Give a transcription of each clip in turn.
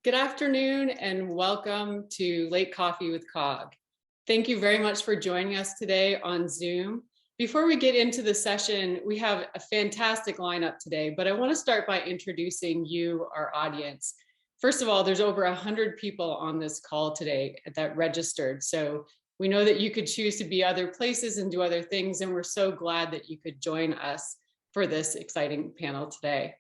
Good afternoon and welcome to Late Coffee with COG. Thank you very much for joining us today on Zoom. Before we get into the session, we have a fantastic lineup today, but I want to start by introducing you, our audience. First of all, there's over 100 people on this call today that registered. So we know that you could choose to be other places and do other things, and we're so glad that you could join us for this exciting panel today.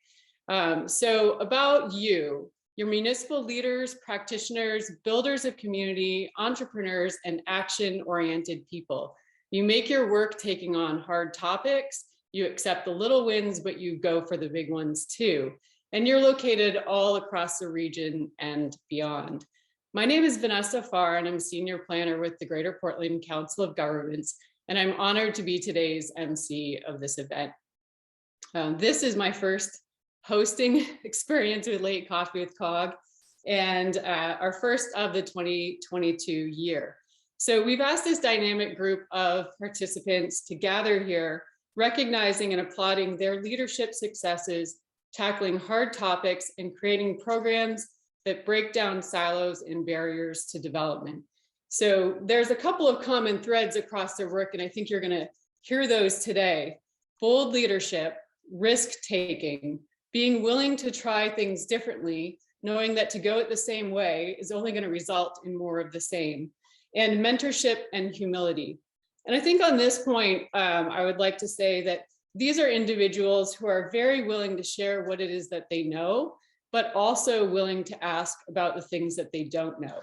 So about you. Your municipal leaders, practitioners, builders of community, entrepreneurs, and action-oriented people. You make your work taking on hard topics, you accept the little wins, but you go for the big ones too. And you're located all across the region and beyond. My name is Vanessa Farr, and I'm Senior Planner with the Greater Portland Council of Governments, and I'm honored to be today's MC of this event. This is my first hosting experience with Late Coffee with COG, and our first of the 2022 year. So we've asked this dynamic group of participants to gather here, recognizing and applauding their leadership successes, tackling hard topics, and creating programs that break down silos and barriers to development. So there's a couple of common threads across their work, and I think you're going to hear those today. Bold leadership, risk-taking, being willing to try things differently, knowing that to go it the same way is only going to result in more of the same, and mentorship and humility. And I think on this point, I would like to say that these are individuals who are very willing to share what it is that they know, but also willing to ask about the things that they don't know.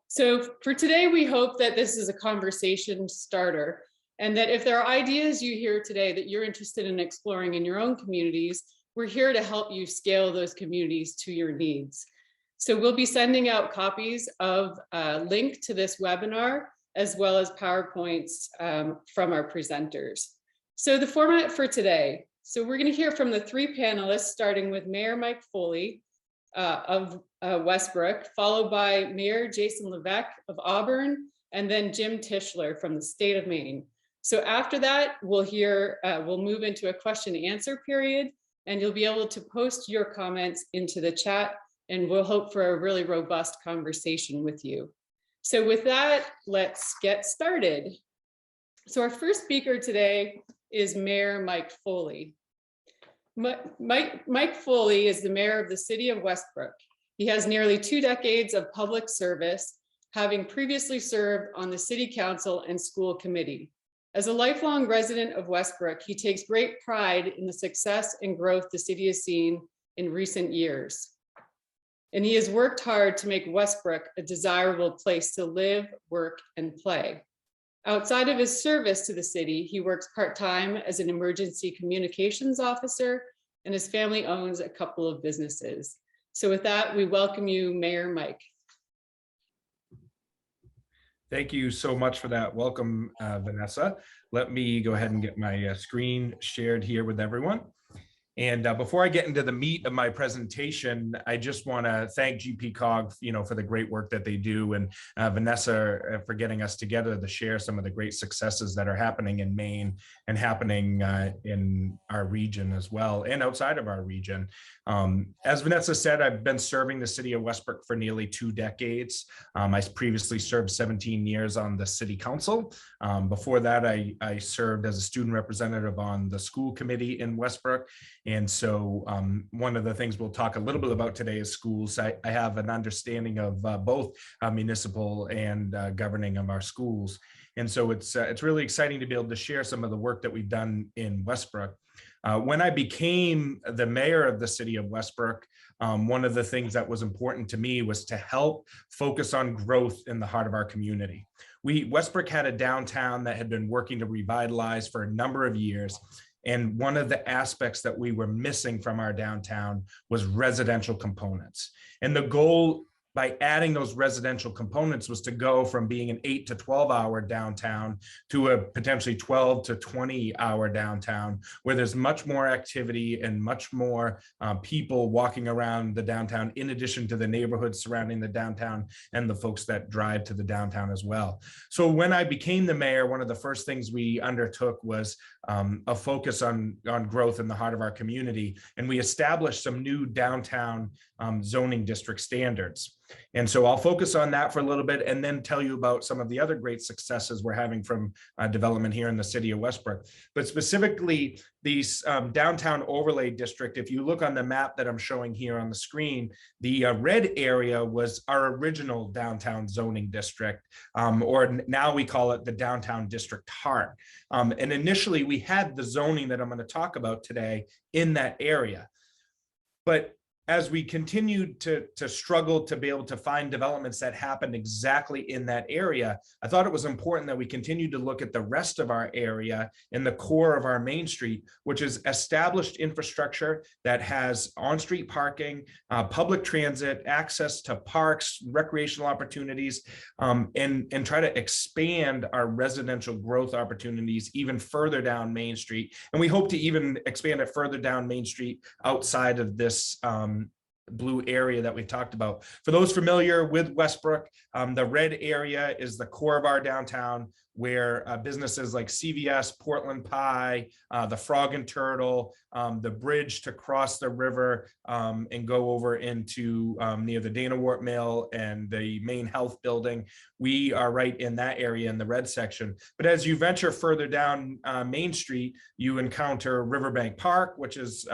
So for today, we hope that this is a conversation starter, and that if there are ideas you hear today that you're interested in exploring in your own communities, we're here to help you scale those communities to your needs. So we'll be sending out copies of a link to this webinar, as well as PowerPoints from our presenters. So the format for today. So we're going to hear from the three panelists, starting with Mayor Mike Foley of Westbrook, followed by Mayor Jason Levesque of Auburn, and then Jim Tischler from the state of Maine. So after that, we'll move into a question and answer period, and you'll be able to post your comments into the chat, and we'll hope for a really robust conversation with you. So with that, let's get started. So our first speaker today is Mayor Mike Foley. Mike Foley is the mayor of the city of Westbrook. He has nearly 2 decades of public service, having previously served on the city council and school committee. As a lifelong resident of Westbrook, he takes great pride in the success and growth the city has seen in recent years. And he has worked hard to make Westbrook a desirable place to live, work, and play. Outside of his service to the city, he works part-time as an emergency communications officer, and his family owns a couple of businesses. So with that, we welcome you, Mayor Mike. Thank you so much for that welcome, Vanessa. Let me go ahead and get my screen shared here with everyone. And before I get into the meat of my presentation, I just want to thank GPCOG, for the great work that they do, and Vanessa for getting us together to share some of the great successes that are happening in Maine and happening in our region as well, and outside of our region. As Vanessa said, I've been serving the city of Westbrook for nearly 2 decades. I previously served 17 years on the city council. Before that, I served as a student representative on the school committee in Westbrook. And so one of the things we'll talk a little bit about today is schools. I have an understanding of both municipal and governing of our schools. And so it's really exciting to be able to share some of the work that we've done in Westbrook. When I became the mayor of the city of Westbrook, one of the things that was important to me was to help focus on growth in the heart of our community. Westbrook had a downtown that had been working to revitalize for a number of years. And one of the aspects that we were missing from our downtown was residential components. And the goal by adding those residential components was to go from being an 8 to 12 hour downtown to a potentially 12 to 20 hour downtown, where there's much more activity and much more people walking around the downtown, in addition to the neighborhoods surrounding the downtown and the folks that drive to the downtown as well. So when I became the mayor, one of the first things we undertook was a focus on growth in the heart of our community. And we established some new downtown zoning district standards. And so I'll focus on that for a little bit and then tell you about some of the other great successes we're having from development here in the city of Westbrook. But specifically, these downtown overlay district, if you look on the map that I'm showing here on the screen, the red area was our original downtown zoning district, or now we call it the downtown district heart. And initially we had the zoning that I'm going to talk about today in that area. But as we continued to struggle to be able to find developments that happened exactly in that area, I thought it was important that we continued to look at the rest of our area in the core of our Main Street, which is established infrastructure that has on-street parking, public transit, access to parks, recreational opportunities, and try to expand our residential growth opportunities even further down Main Street. And we hope to even expand it further down Main Street outside of this blue area that we talked about. For those familiar with Westbrook, the red area is the core of our downtown, where businesses like CVS, Portland Pie, the Frog and Turtle, the bridge to cross the river and go over into near the Dana Wart Mill and the main health building. We are right in that area in the red section. But as you venture further down Main Street, you encounter Riverbank Park, which is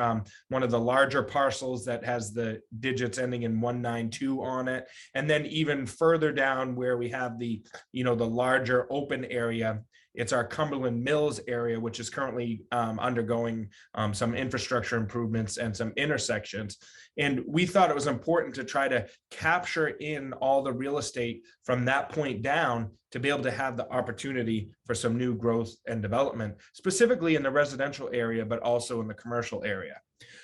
one of the larger parcels that has the digits ending in 192 on it. And then even further down where we have the larger open area, it's our Cumberland Mills area, which is currently undergoing some infrastructure improvements and some intersections. And we thought it was important to try to capture in all the real estate from that point down to be able to have the opportunity for some new growth and development, specifically in the residential area, but also in the commercial area.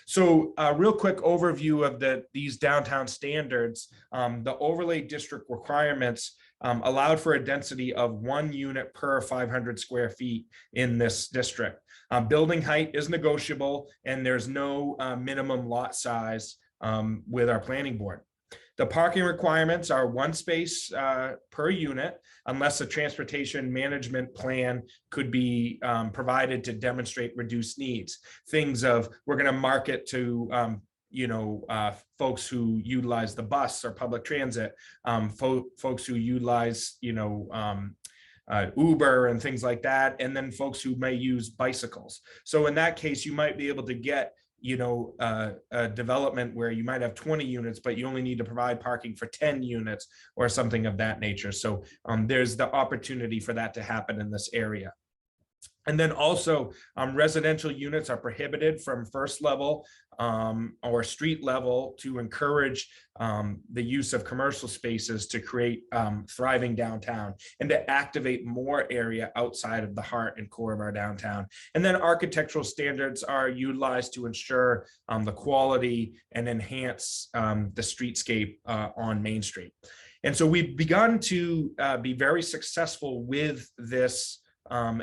So a real quick overview of these downtown standards. The overlay district requirements allowed for a density of 1 unit per 500 square feet in this district. Building height is negotiable, and there's no minimum lot size with our planning board. The parking requirements are 1 space per unit, unless a transportation management plan could be provided to demonstrate reduced needs. Things of, we're going to market to folks who utilize the bus or public transit, folks who utilize Uber and things like that, and then folks who may use bicycles. So in that case, you might be able to get a development where you might have 20 units, but you only need to provide parking for 10 units or something of that nature. So there's the opportunity for that to happen in this area. And then also residential units are prohibited from first level or street level to encourage the use of commercial spaces to create thriving downtown and to activate more area outside of the heart and core of our downtown. And then architectural standards are utilized to ensure the quality and enhance the streetscape on Main Street. And so we've begun to be very successful with this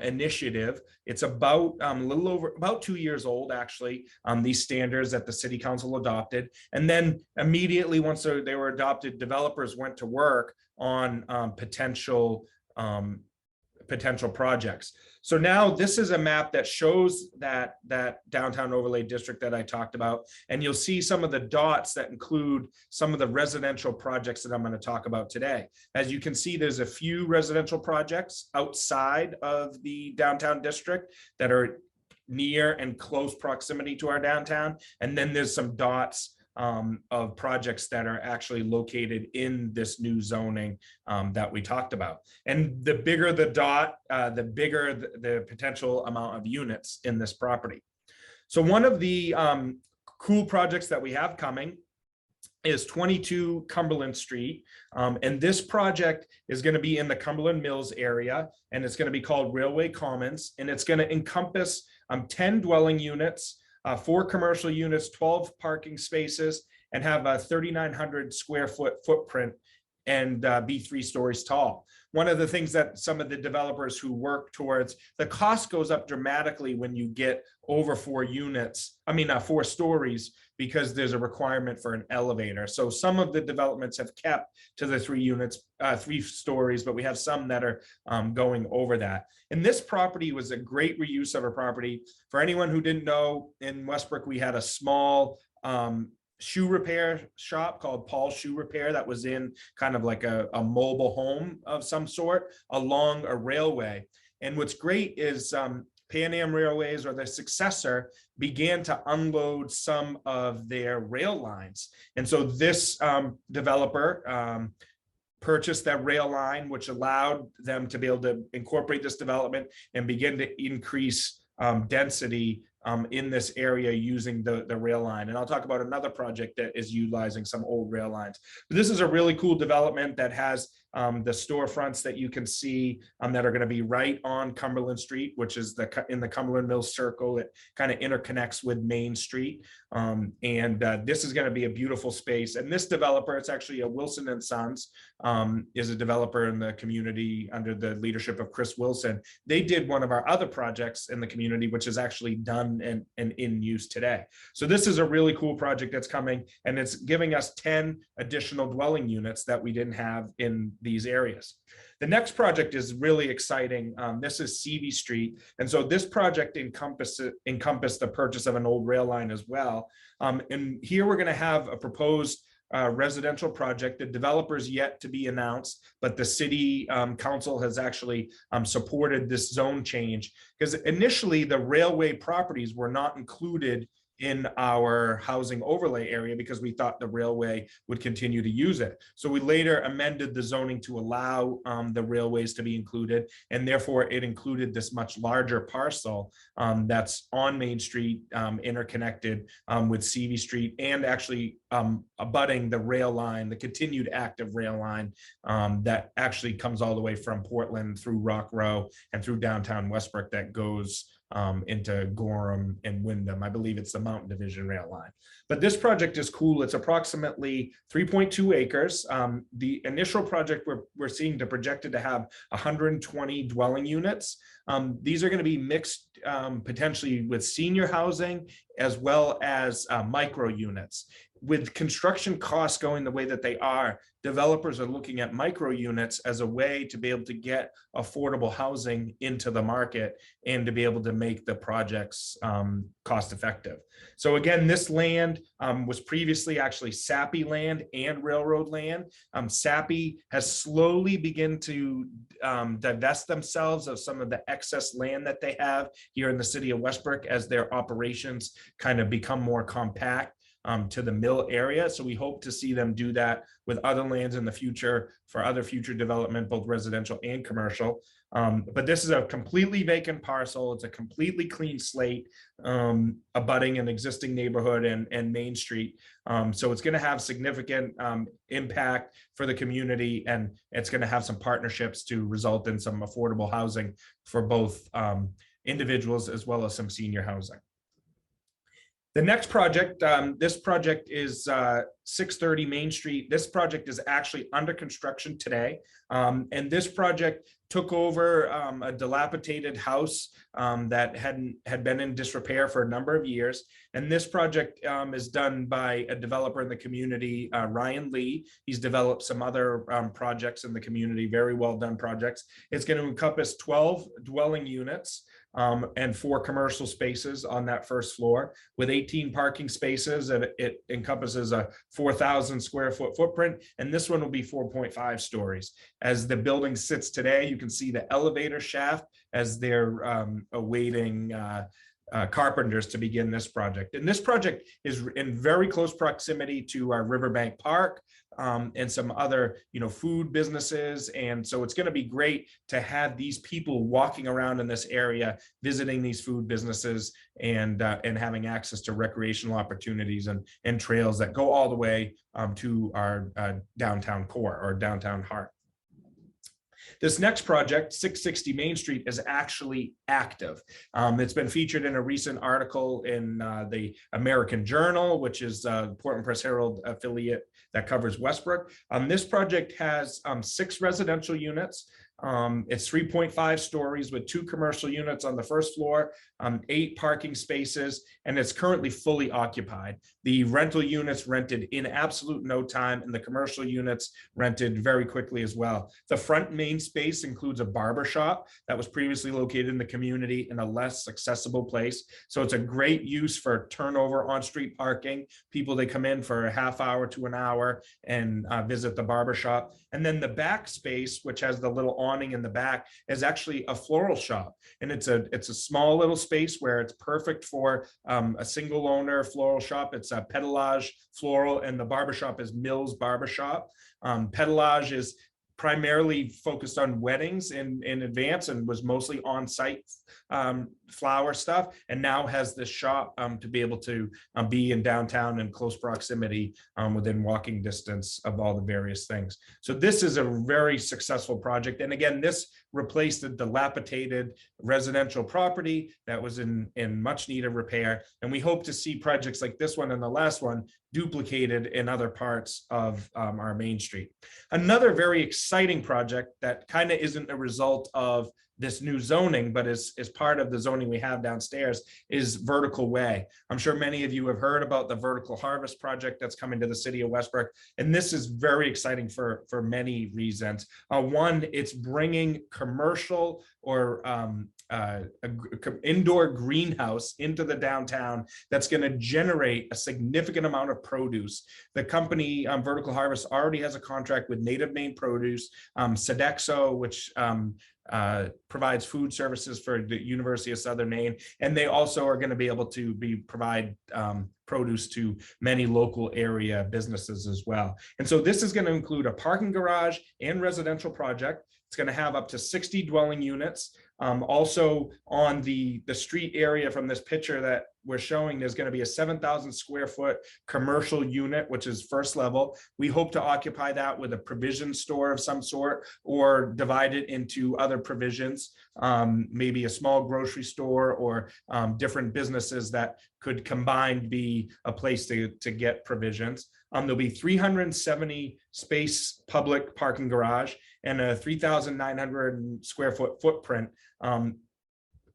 initiative. It's about a little over about 2 years old, actually, these standards that the city council adopted. And then immediately once they were adopted, developers went to work on potential projects. So now this is a map that shows that downtown overlay district that I talked about, and you'll see some of the dots that include some of the residential projects that I'm going to talk about today. As you can see, there's a few residential projects outside of the downtown district that are near and close proximity to our downtown, and then there's some dots of projects that are actually located in this new zoning that we talked about. And the bigger the dot, the bigger the potential amount of units in this property. So one of the cool projects that we have coming is 22 Cumberland Street. And this project is going to be in the Cumberland Mills area, and it's going to be called Railway Commons, and it's going to encompass 10 dwelling units, 4 commercial units, 12 parking spaces, and have a 3,900 square foot footprint and be 3 stories tall. One of the things that some of the developers who work towards, the cost goes up dramatically when you get over 4 stories, because there's a requirement for an elevator. So some of the developments have kept to the 3 stories, but we have some that are going over that. And this property was a great reuse of a property. For anyone who didn't know, in Westbrook, we had a small shoe repair shop called Paul's Shoe Repair that was in kind of like a mobile home of some sort along a railway. And what's great is Pan Am Railways, or their successor, began to unload some of their rail lines. And so this developer purchased that rail line, which allowed them to be able to incorporate this development and begin to increase density in this area using the rail line. And I'll talk about another project that is utilizing some old rail lines. But this is a really cool development that has the storefronts that you can see that are going to be right on Cumberland Street, which is in the Cumberland Mills Circle. It kind of interconnects with Main Street. This is going to be a beautiful space. And this developer, it's actually a Wilson and Sons, is a developer in the community under the leadership of Chris Wilson. They did one of our other projects in the community, which is actually done and in use today. So this is a really cool project that's coming, and it's giving us 10 additional dwelling units that we didn't have in these areas. The next project is really exciting. This is Seabee Street. And so this project encompassed the purchase of an old rail line as well. And here we're going to have a proposed residential project. The developer is yet to be announced, but the city council has actually supported this zone change, because initially the railway properties were not included in our housing overlay area because we thought the railway would continue to use it. So we later amended the zoning to allow the railways to be included, and therefore it included this much larger parcel that's on Main Street, interconnected with Seabee Street, and actually abutting the rail line, the continued active rail line that actually comes all the way from Portland through Rock Row and through downtown Westbrook that goes into Gorham and Wyndham. I believe it's the Mountain Division rail line. But this project is cool. It's approximately 3.2 acres. The initial project we're seeing projected to have 120 dwelling units. These are going to be mixed potentially with senior housing as well as micro units. With construction costs going the way that they are, developers are looking at micro units as a way to be able to get affordable housing into the market and to be able to make the projects cost effective. So again, this land was previously actually Sappy land and railroad land. Sappy has slowly begun to divest themselves of some of the excess land that they have here in the city of Westbrook as their operations kind of become more compact to the mill area. So we hope to see them do that with other lands in the future for other future development, both residential and commercial. But this is a completely vacant parcel. It's a completely clean slate, abutting an existing neighborhood and Main Street. So it's going to have significant impact for the community, and it's going to have some partnerships to result in some affordable housing for both individuals as well as some senior housing. The next project, this project is 630 Main Street. This project is actually under construction today. And this project took over a dilapidated house that had been in disrepair for a number of years. And this project is done by a developer in the community, Ryan Lee. He's developed some other projects in the community, very well done projects. It's going to encompass 12 dwelling units and 4 commercial spaces on that first floor with 18 parking spaces, and it encompasses a 4,000 square foot footprint. And this one will be 4.5 stories. As the building sits today, you can see the elevator shaft as they're awaiting carpenters to begin this project. And this project is in very close proximity to our Riverbank Park and some other, food businesses. And so it's going to be great to have these people walking around in this area, visiting these food businesses and having access to recreational opportunities and trails that go all the way to our downtown core or downtown heart. This next project, 660 Main Street, is actually active. It's been featured in a recent article in the American Journal, which is Portland Press Herald affiliate that covers Westbrook. This project has 6 residential units. It's 3.5 stories with 2 commercial units on the first floor, 8 parking spaces, and it's currently fully occupied. The rental units rented in absolute no time, and the commercial units rented very quickly as well. The front main space includes a barber shop that was previously located in the community in a less accessible place. So it's a great use for turnover on-street parking. People, they come in for a half hour to an hour and visit the barber shop. And then the back space, which has the little awning in the back, is actually a floral shop. And it's a small little space where it's perfect for a single owner floral shop. It's a pedalage floral, and the barbershop is Mills Barbershop. Pedalage is primarily focused on weddings in advance and was mostly on-site flower stuff, and now has this shop to be able to be in downtown in close proximity within walking distance of all the various things. So this is a very successful project. And again, this replaced a dilapidated residential property that was in much need of repair. And we hope to see projects like this one and the last one duplicated in other parts of our Main Street. Another very exciting project that kind of isn't a result of this new zoning, but is part of the zoning we have downstairs, is Vertical Way. I'm sure many of you have heard about the Vertical Harvest project that's coming to the city of Westbrook, and this is very exciting for many reasons. One, it's bringing commercial or indoor greenhouse into the downtown that's going to generate a significant amount of produce. The company Vertical Harvest already has a contract with Native Maine Produce, Sodexo, which provides food services for the University of Southern Maine, and they also are going to be able to provide produce to many local area businesses as well. And so this is going to include a parking garage and residential project. It's going to have up to 60 dwelling units. Also on the street area from this picture that we're showing, there's going to be a 7,000 square foot commercial unit, which is first level. We hope to occupy that with a provision store of some sort, or divide it into other provisions, maybe a small grocery store, or different businesses that could combined be a place to get provisions. There'll be 370 space public parking garage and a 3,900 square foot footprint,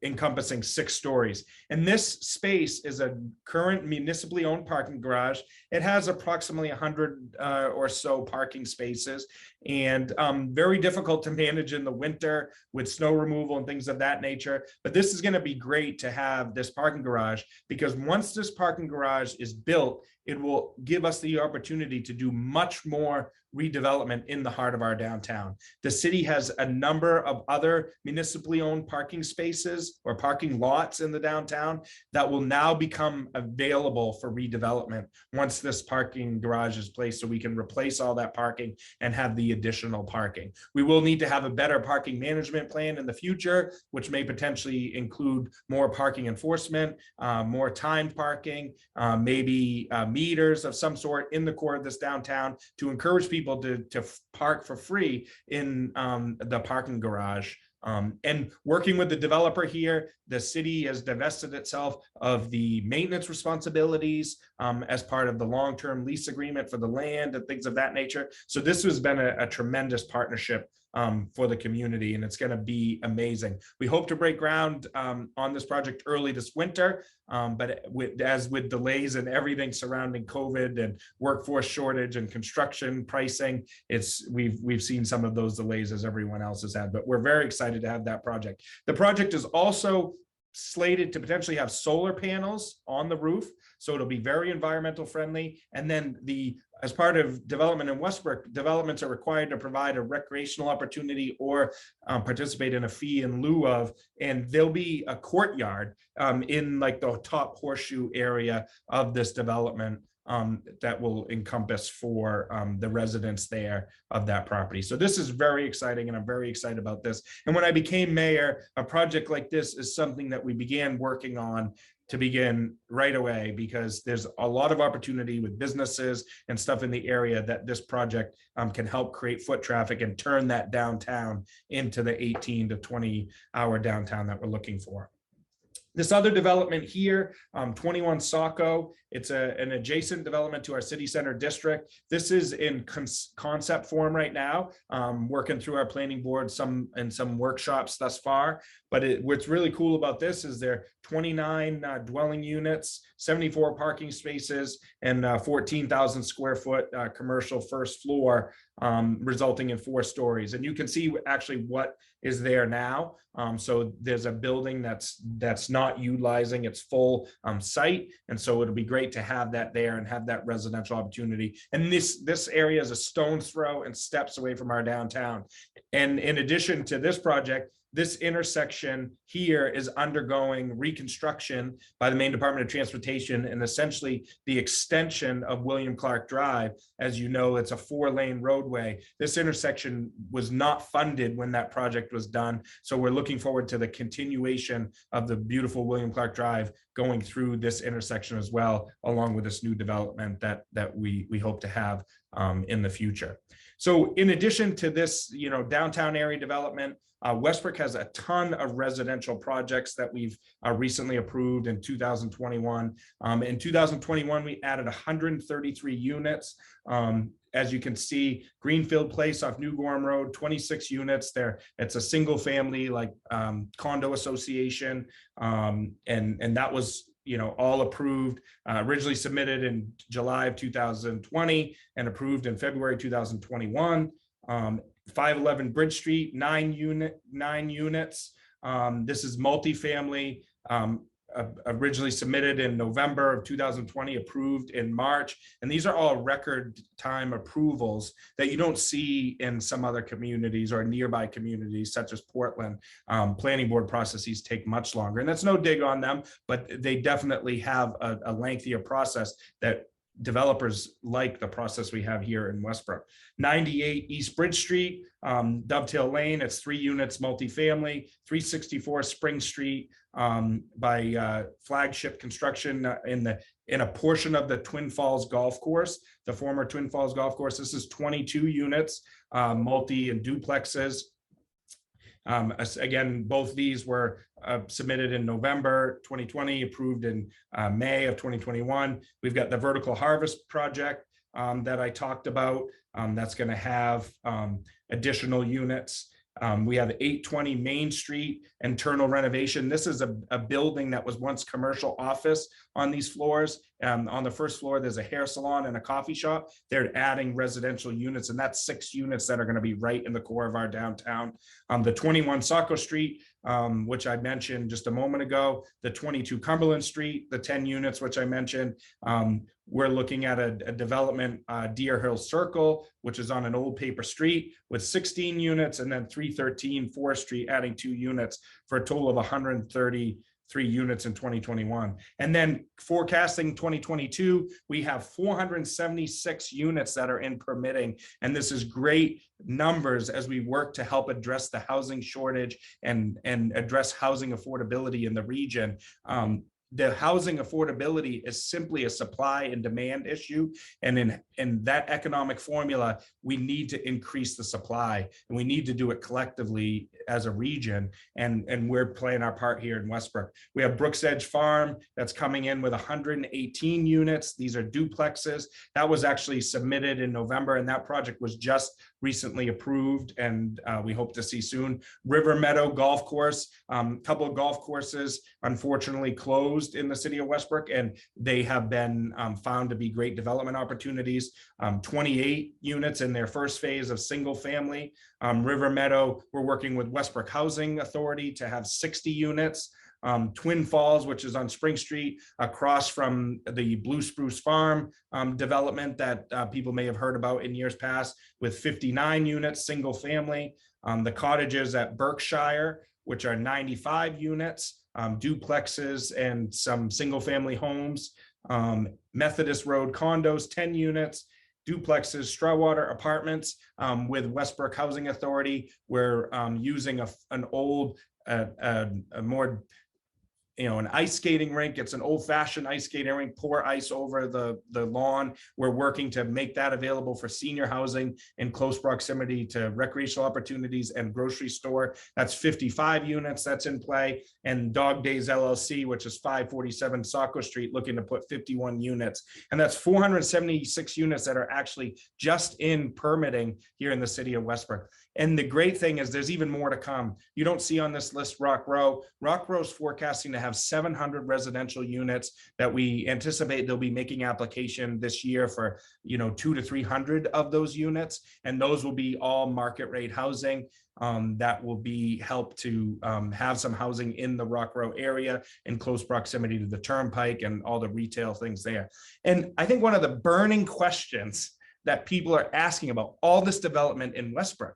encompassing 6 stories. And this space is a current municipally owned parking garage. It has approximately 100 or so parking spaces, and very difficult to manage in the winter with snow removal and things of that nature. But this is going to be great to have this parking garage, because once this parking garage is built, it will give us the opportunity to do much more redevelopment in the heart of our downtown. The city has a number of other municipally owned parking spaces or parking lots in the downtown that will now become available for redevelopment once this parking garage is placed, so we can replace all that parking and have the additional parking. We will need to have a better parking management plan in the future, which may potentially include more parking enforcement, more timed parking, maybe meters of some sort in the core of this downtown to encourage people to park for free in the parking garage. And working with the developer here, the city has divested itself of the maintenance responsibilities as part of the long-term lease agreement for the land and things of that nature. So this has been a tremendous partnership for the community, and it's going to be amazing. We hope to break ground on this project early this winter, but as with delays and everything surrounding COVID and workforce shortage and construction pricing, we've seen some of those delays as everyone else has had. But we're very excited to have that project. The project is also slated to potentially have solar panels on the roof, so it'll be very environmental friendly. And then as part of development in Westbrook, developments are required to provide a recreational opportunity or participate in a fee in lieu of, and there'll be a courtyard in like the top horseshoe area of this development that will encompass for the residents there of that property. So this is very exciting, and I'm very excited about this. And when I became mayor, a project like this is something that we began working on to begin right away, because there's a lot of opportunity with businesses and stuff in the area that this project can help create foot traffic and turn that downtown into the 18 to 20 hour downtown that we're looking for. This other development here, 21 Sacco, it's an adjacent development to our city center district. This is in concept form right now, working through our planning board, some workshops thus far. But what's really cool about this is there are 29 dwelling units, 74 parking spaces, and 14,000 square foot commercial first floor, resulting in 4 stories. And you can see actually what is there now. So there's a building that's not utilizing its full site, and so it'll be great to have that there and have that residential opportunity. And this area is a stone's throw and steps away from our downtown. And in addition to this project, this intersection here is undergoing reconstruction by the Maine Department of Transportation, and essentially the extension of William Clark Drive. As you know, it's a 4-lane roadway. This intersection was not funded when that project was done. So we're looking forward to the continuation of the beautiful William Clark Drive going through this intersection as well, along with this new development that we hope to have in the future. So in addition to this, downtown area development, Westbrook has a ton of residential projects that we've recently approved in 2021. In 2021, we added 133 units. As you can see, Greenfield Place off New Gorham Road, 26 units there. It's a single family condo association. And that was all approved, originally submitted in July of 2020 and approved in February 2021. 511 Bridge Street, 9 units. This is multifamily, originally submitted in November of 2020, approved in March. And these are all record time approvals that you don't see in some other communities or nearby communities such as Portland. Planning board processes take much longer, and that's no dig on them, but they definitely have a lengthier process that developers like the process we have here in Westbrook. 98 East Bridge Street, Dovetail Lane, it's 3 units multifamily. 364 Spring Street by Flagship Construction in a portion of the Twin Falls Golf Course, the former Twin Falls Golf Course. This is 22 units, multi and duplexes. Again, both these were submitted in November 2020, approved in May of 2021. We've got the Vertical Harvest project that I talked about. That's going to have additional units. We have 820 Main Street internal renovation. This is a building that was once commercial office on these floors. On the first floor, there's a hair salon and a coffee shop. They're adding residential units, and that's 6 units that are going to be right in the core of our downtown. The 21 Sacco Street, which I mentioned just a moment ago, the 22 Cumberland Street, the 10 units, which I mentioned. We're looking at a development, Deer Hill Circle, which is on an old paper street with 16 units, and then 313 4th Street adding 2 units for a total of 133 units in 2021. And then forecasting 2022, we have 476 units that are in permitting. And this is great numbers as we work to help address the housing shortage and address housing affordability in the region. The housing affordability is simply a supply and demand issue. And in that economic formula, we need to increase the supply, and we need to do it collectively as a region. And we're playing our part here in Westbrook. We have Brooks Edge Farm that's coming in with 118 units. These are duplexes. That was actually submitted in November, and that project was just recently approved, and we hope to see soon. River Meadow Golf Course, couple of golf courses unfortunately closed in the city of Westbrook, and they have been found to be great development opportunities. 28 units in their first phase of single family. River Meadow, we're working with Westbrook Housing Authority to have 60 units. Twin Falls, which is on Spring Street, across from the Blue Spruce Farm development that people may have heard about in years past, with 59 units, single family. The cottages at Berkshire, which are 95 units, duplexes and some single family homes. Methodist Road condos, 10 units. Duplexes, Strawwater Apartments with Westbrook Housing Authority. We're using an old, a more an ice skating rink. It's an old-fashioned ice skating rink, pour ice over the lawn. We're working to make that available for senior housing in close proximity to recreational opportunities and grocery store. That's 55 units that's in play. And Dog Days LLC, which is 547 Sacco Street, looking to put 51 units. And that's 476 units that are actually just in permitting here in the city of Westbrook. And the great thing is there's even more to come. You don't see on this list Rock Row. Rock Row is forecasting to have 700 residential units that we anticipate they'll be making application this year for 200 to 300 of those units. And those will be all market rate housing. That will be help to have some housing in the Rock Row area in close proximity to the turnpike and all the retail things there. And I think one of the burning questions that people are asking about all this development in Westbrook,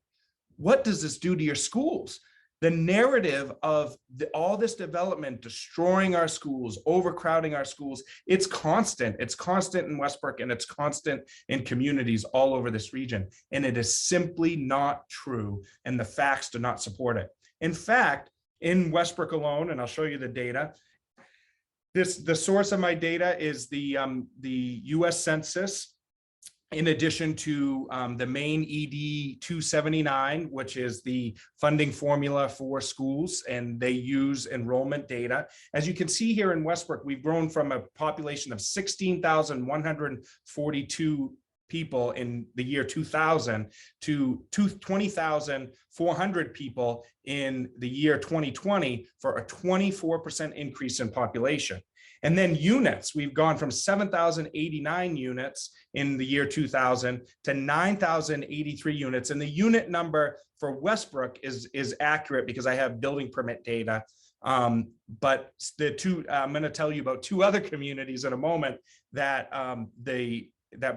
what does this do to your schools? The narrative of all this development destroying our schools, overcrowding our schools, it's constant. It's constant in Westbrook, and it's constant in communities all over this region. And it is simply not true, and the facts do not support it. In fact, in Westbrook alone, and I'll show you the data, the source of my data is the US Census, in addition to the main ED 279, which is the funding formula for schools, and they use enrollment data. As you can see here in Westbrook, we've grown from a population of 16,142 people in the year 2000 to 20,400 people in the year 2020, for a 24% increase in population. And then units, we've gone from 7,089 units in the year 2000 to 9,083 units. And the unit number for Westbrook is accurate because I have building permit data. But the two, I'm going to tell you about two other communities in a moment that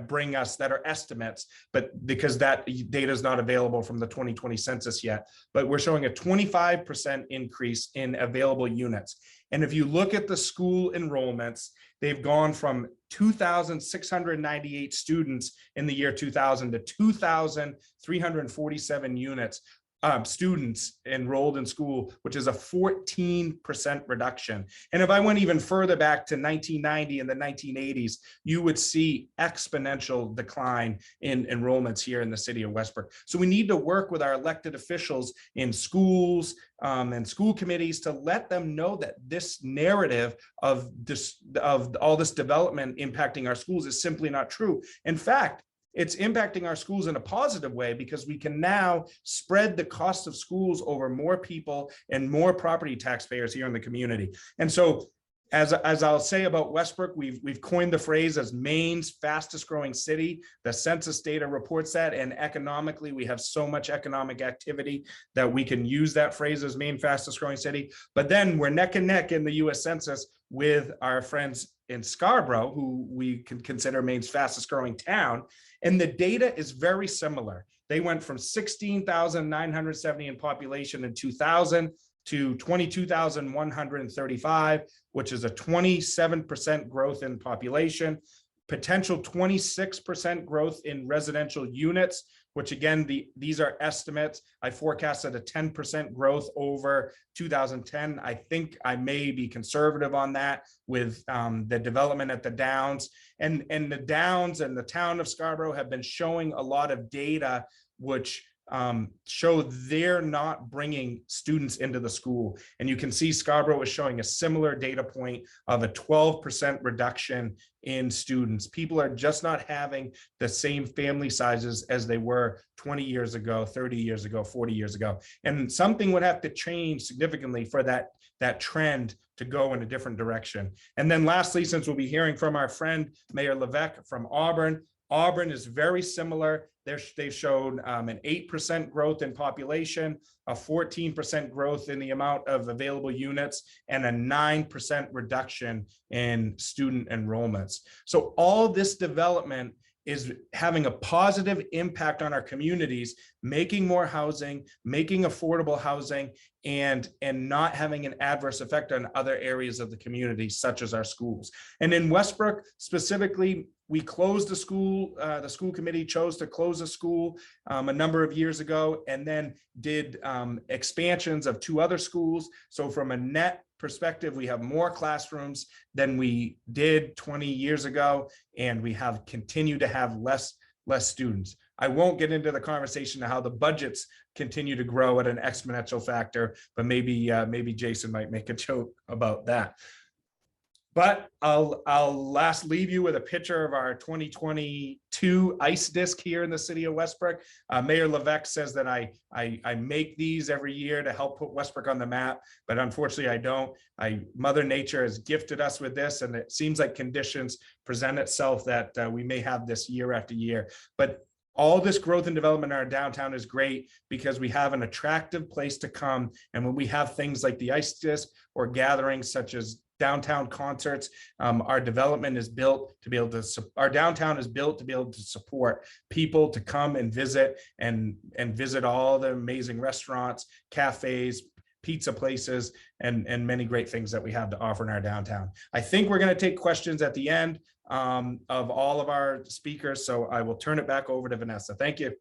bring us, that are estimates, but because that data is not available from the 2020 census yet, but we're showing a 25% increase in available units. And if you look at the school enrollments, they've gone from 2,698 students in the year 2000 to 2,347 units. Students enrolled in school, which is a 14% reduction. And if I went even further back to 1990 and the 1980s, you would see exponential decline in enrollments here in the city of Westbrook. So we need to work with our elected officials in schools and school committees to let them know that this narrative of all this development impacting our schools is simply not true. In fact, it's impacting our schools in a positive way, because we can now spread the cost of schools over more people and more property taxpayers here in the community. And so, as I'll say about Westbrook, we've coined the phrase as Maine's fastest growing city. The census data reports that, and economically, we have so much economic activity that we can use that phrase as Maine's fastest growing city. But then we're neck and neck in the US Census with our friends in Scarborough, who we can consider Maine's fastest growing town. And the data is very similar. They went from 16,970 in population in 2000 to 22,135, which is a 27% growth in population, potential 26% growth in residential units, which again, these are estimates. I forecasted a 10% growth over 2010. I think I may be conservative on that with the development at the Downs. And the Downs and the town of Scarborough have been showing a lot of data which show they're not bringing students into the school. And you can see Scarborough is showing a similar data point of a 12% reduction in students. People are just not having the same family sizes as they were 20 years ago, 30 years ago, 40 years ago. And something would have to change significantly for that trend to go in a different direction. And then lastly, since we'll be hearing from our friend, Mayor Levesque from Auburn is very similar. They've shown an 8% growth in population, a 14% growth in the amount of available units, and a 9% reduction in student enrollments. So all this development is having a positive impact on our communities, making more housing, making affordable housing, and not having an adverse effect on other areas of the community, such as our schools. And in Westbrook specifically, we closed the school committee chose to close a school a number of years ago, and then did expansions of 2 other schools. So from a net perspective, we have more classrooms than we did 20 years ago, and we have continued to have less students. I won't get into the conversation of how the budgets continue to grow at an exponential factor, but maybe Jason might make a joke about that. But I'll last leave you with a picture of our 2022 ice disc here in the city of Westbrook. Mayor Levesque says that I make these every year to help put Westbrook on the map, but unfortunately I don't. Mother Nature has gifted us with this, and it seems like conditions present itself that we may have this year after year. But all this growth and development in our downtown is great because we have an attractive place to come. And when we have things like the ice disc or gatherings such as downtown concerts, our development is built to be able to, our downtown is built to be able to support people to come and visit and visit all the amazing restaurants, cafes, pizza places, and many great things that we have to offer in our downtown. I think we're going to take questions at the end of all of our speakers. So I will turn it back over to Vanessa. Thank you.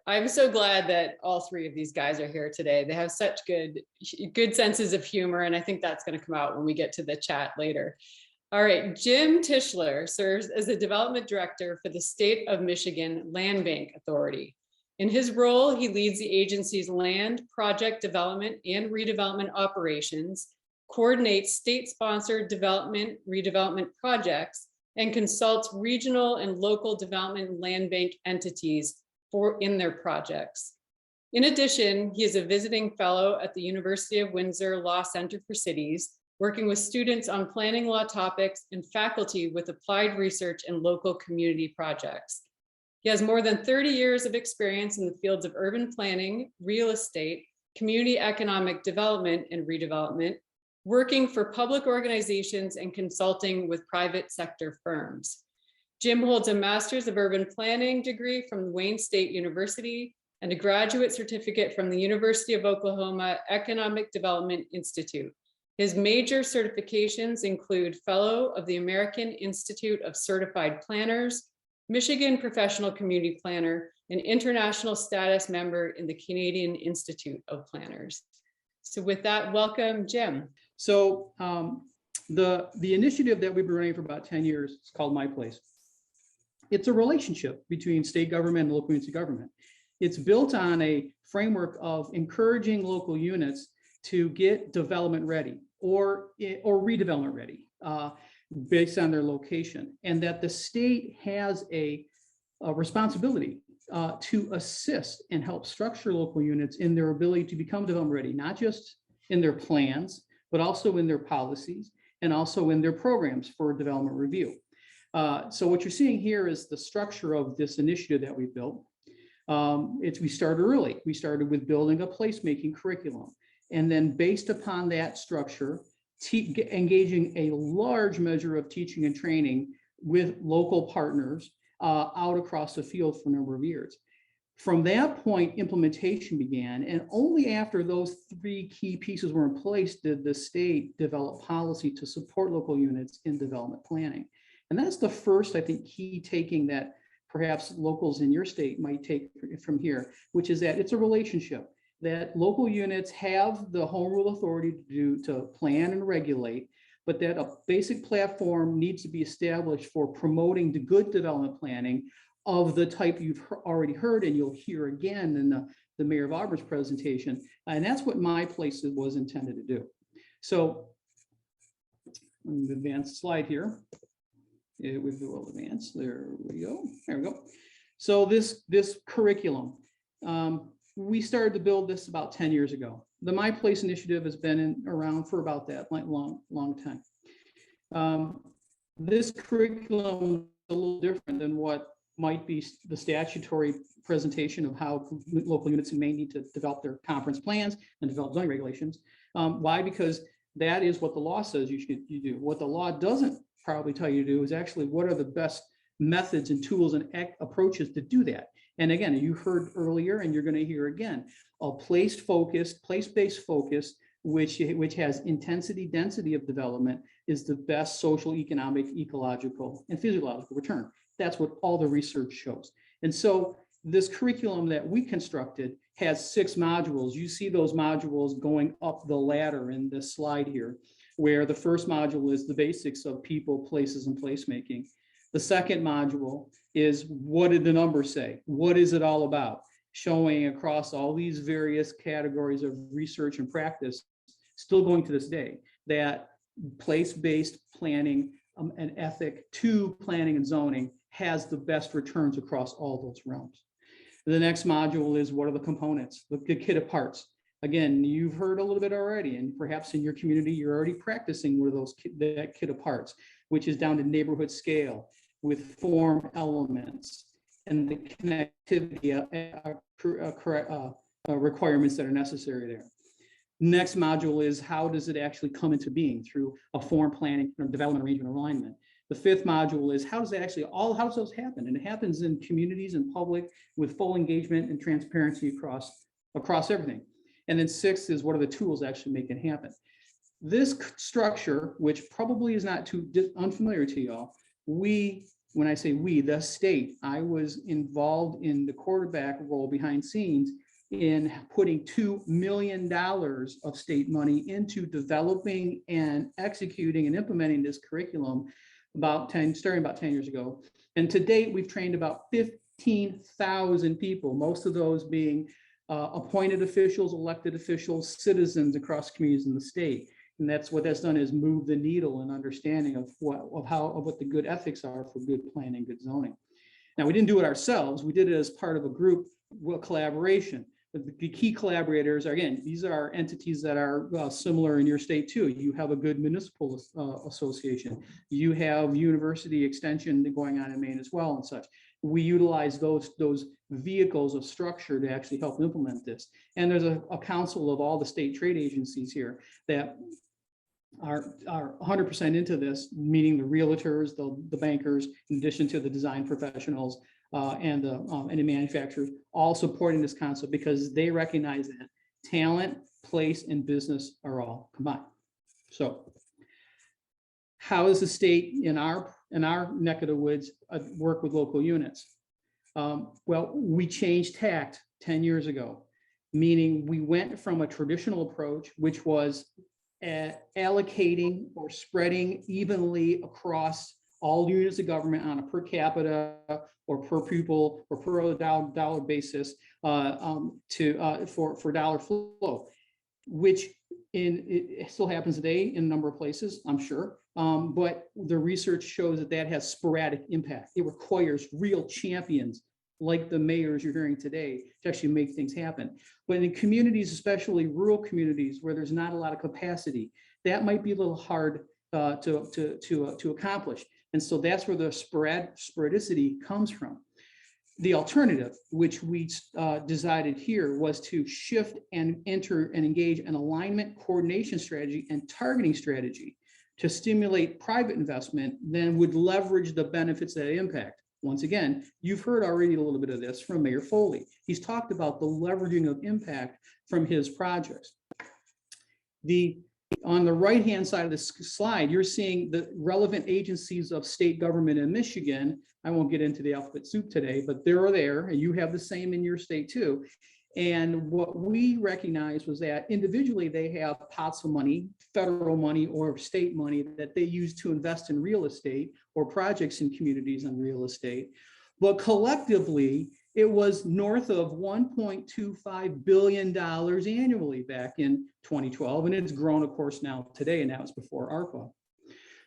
I'm so glad that all 3 of these guys are here today. They have such good senses of humor, and I think that's going to come out when we get to the chat later. All right, Jim Tischler serves as the development director for the State of Michigan Land Bank Authority. In his role, he leads the agency's land, project development, and redevelopment operations, coordinates state-sponsored development, redevelopment projects, and consults regional and local development land bank entities in their projects. In addition, he is a visiting fellow at the University of Windsor Law Center for Cities, working with students on planning law topics and faculty with applied research and local community projects. He has more than 30 years of experience in the fields of urban planning, real estate, community economic development and redevelopment, working for public organizations and consulting with private sector firms. Jim holds a Master's of Urban Planning degree from Wayne State University and a graduate certificate from the University of Oklahoma Economic Development Institute. His major certifications include Fellow of the American Institute of Certified Planners, Michigan Professional Community Planner, and international status member in the Canadian Institute of Planners. So with that, welcome, Jim. So the initiative that we've been running for about 10 years is called My Place. It's a relationship between state government and local community government. It's built on a framework of encouraging local units to get development ready or redevelopment ready based on their location, and that the state has a responsibility to assist and help structure local units in their ability to become development ready, not just in their plans, but also in their policies and also in their programs for development review. So what you're seeing here is the structure of this initiative that we built. We started early. We started with building a placemaking curriculum. And then based upon that structure, engaging a large measure of teaching and training with local partners out across the field for a number of years. From that point, implementation began, and only after those 3 key pieces were in place did the state develop policy to support local units in development planning. And that's the first, I think, key taking that perhaps locals in your state might take from here, which is that it's a relationship, that local units have the home rule authority to plan and regulate, but that a basic platform needs to be established for promoting the good development planning of the type you've already heard and you'll hear again in the Mayor of Auburn's presentation. And that's what My Place was intended to do. So let me advance the slide here. It will advance. There we go. There we go. So this curriculum, we started to build this about 10 years ago. The My Place initiative has been around for about that long time. This curriculum is a little different than what might be the statutory presentation of how local units may need to develop their conference plans and develop zoning regulations. Why? Because that is what the law says you do. What the law doesn't probably tell you to do is actually what are the best methods and tools and approaches to do that. And again, you heard earlier, and you're going to hear again, a place-based focus, which has intensity, density of development, is the best social, economic, ecological, and physiological return. That's what all the research shows. And so this curriculum that we constructed has 6 modules. You see those modules going up the ladder in this slide here, where the first module is the basics of people, places, and placemaking. The second module is, what did the numbers say? What is it all about? Showing across all these various categories of research and practice, still going to this day, that place-based planning and ethic to planning and zoning has the best returns across all those realms. The next module is, what are the components, the kit of parts? Again, you've heard a little bit already, and perhaps in your community, you're already practicing with that kit of parts, which is down to neighborhood scale with form elements and the connectivity requirements that are necessary there. Next module is, how does it actually come into being through a form planning, development, arrangement, alignment. The fifth module is, how does those happen? And it happens in communities and public with full engagement and transparency across everything. And then 6 is, what are the tools that actually make it happen? This structure, which probably is not too unfamiliar to y'all, when I say we, the state, I was involved in the quarterback role behind scenes in putting $2 million of state money into developing and executing and implementing this curriculum starting about 10 years ago. And to date, we've trained about 15,000 people, most of those being appointed officials, elected officials, citizens across communities in the state. And that's what that's done, is move the needle in understanding of what the good ethics are for good planning, good zoning. Now, we didn't do it ourselves. We did it as part of a group collaboration. The key collaborators are, again, these are entities that are similar in your state too. You have a good municipal association. You have university extension going on in Maine as well and such. We utilize those vehicles of structure to actually help implement this. And there's a council of all the state trade agencies here that are 100% into this, meaning the realtors, the bankers, in addition to the design professionals, and the manufacturers, all supporting this concept because they recognize that talent, place, and business are all combined. So how does the state in our neck of the woods work with local units? Well, we changed tact 10 years ago, meaning we went from a traditional approach, which was allocating or spreading evenly across all units of government on a per capita or per pupil or per dollar basis for dollar flow, which it still happens today in a number of places, I'm sure. But the research shows that has sporadic impact. It requires real champions like the mayors you're hearing today to actually make things happen. But in communities, especially rural communities where there's not a lot of capacity, that might be a little hard to accomplish. And so that's where the sporadicity comes from. The alternative, which we decided here, was to shift and enter and engage an alignment, coordination strategy, and targeting strategy to stimulate private investment, then would leverage the benefits that impact. Once again, you've heard already a little bit of this from Mayor Foley. He's talked about the leveraging of impact from his projects. On the right-hand side of this slide, you're seeing the relevant agencies of state government in Michigan. I won't get into the alphabet soup today, but they're there, and you have the same in your state too. And what we recognized was that individually they have pots of money, federal money or state money that they use to invest in real estate or projects in communities on real estate. But collectively, it was north of $1.25 billion annually back in 2012. And it's grown, of course, now today, and that was before ARPA.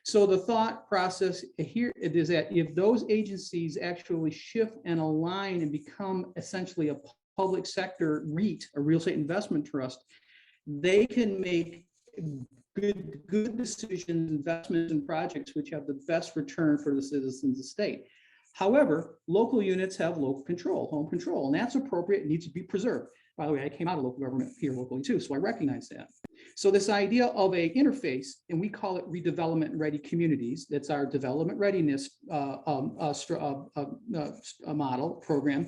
So the thought process here is that if those agencies actually shift and align and become essentially a public sector REIT, a real estate investment trust, they can make good decisions, investments in projects which have the best return for the citizens of the state. However, local units have local control, home control, and that's appropriate. It needs to be preserved. By the way, I came out of local government here locally too, so I recognize that. So this idea of a interface, and we call it redevelopment ready communities, that's our development readiness model program,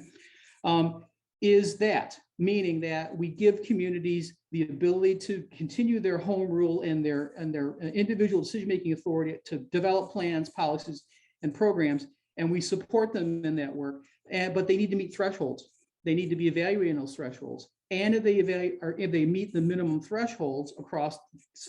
is that, meaning that we give communities the ability to continue their home rule and their individual decision-making authority to develop plans, policies, and programs, and we support them in that work. But they need to meet thresholds. They need to be evaluating those thresholds. And if they meet the minimum thresholds across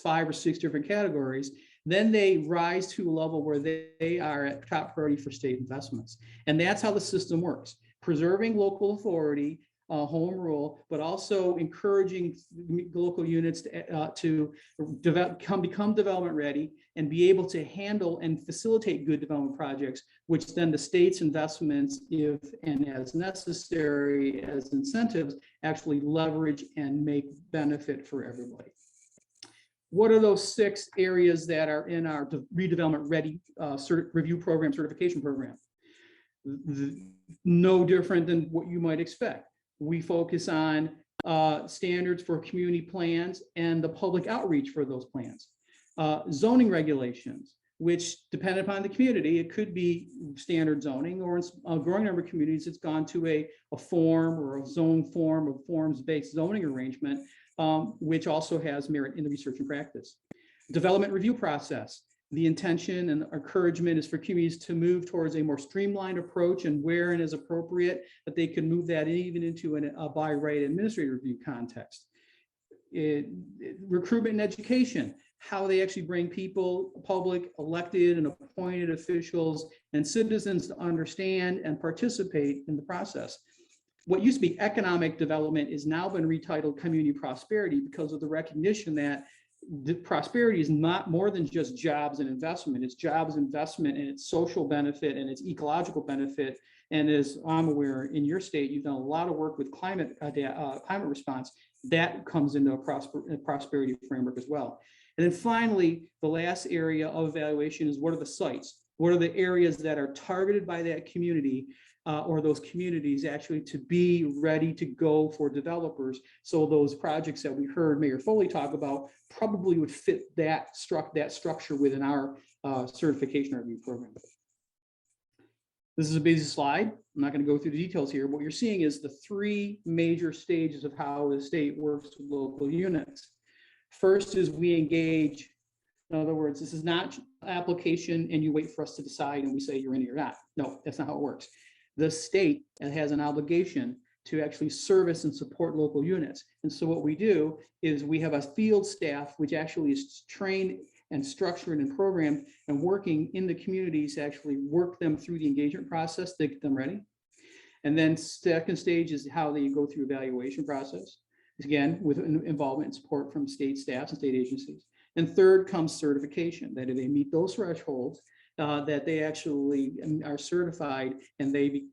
5 or 6 different categories, then they rise to a level where they are at top priority for state investments. And that's how the system works: preserving local authority, home rule, but also encouraging local units to become development ready and be able to handle and facilitate good development projects, which then the state's investments, if and as necessary as incentives, actually leverage and make benefit for everybody. What are those 6 areas that are in our redevelopment ready review program, certification program? No different than what you might expect. We focus on standards for community plans and the public outreach for those plans. Zoning regulations, which depend upon the community, it could be standard zoning, or in a growing number of communities, it's gone to a form or a zone form of forms-based zoning arrangement, which also has merit in the research and practice. Development review process. The intention and encouragement is for communities to move towards a more streamlined approach, and where and as appropriate, that they can move that even into a by right administrative review context. Recruitment and education, how they actually bring people, public, elected and appointed officials and citizens to understand and participate in the process. What used to be economic development is now been retitled community prosperity, because of the recognition that the prosperity is not more than just jobs and investment. It's jobs, investment, and it's social benefit, and it's ecological benefit. And as I'm aware, in your state, you've done a lot of work with climate response. That comes into a prosperity framework as well. And then finally, the last area of evaluation is, what are the sites? What are the areas that are targeted by that community or those communities actually to be ready to go for developers? So those projects that we heard Mayor Foley talk about probably would fit that structure within our certification review program. This is a busy slide. I'm not going to go through the details here. What you're seeing is the 3 major stages of how the state works with local units. First is we engage. In other words, this is not application and you wait for us to decide and we say you're in or you're not. No, that's not how it works. The state has an obligation to actually service and support local units. And so what we do is we have a field staff which actually is trained and structured and programmed and working in the communities to actually work them through the engagement process to get them ready. And then second stage is how they go through evaluation process, again, with involvement and support from state staffs and state agencies. And third comes certification, that if they meet those thresholds, that they actually are certified and they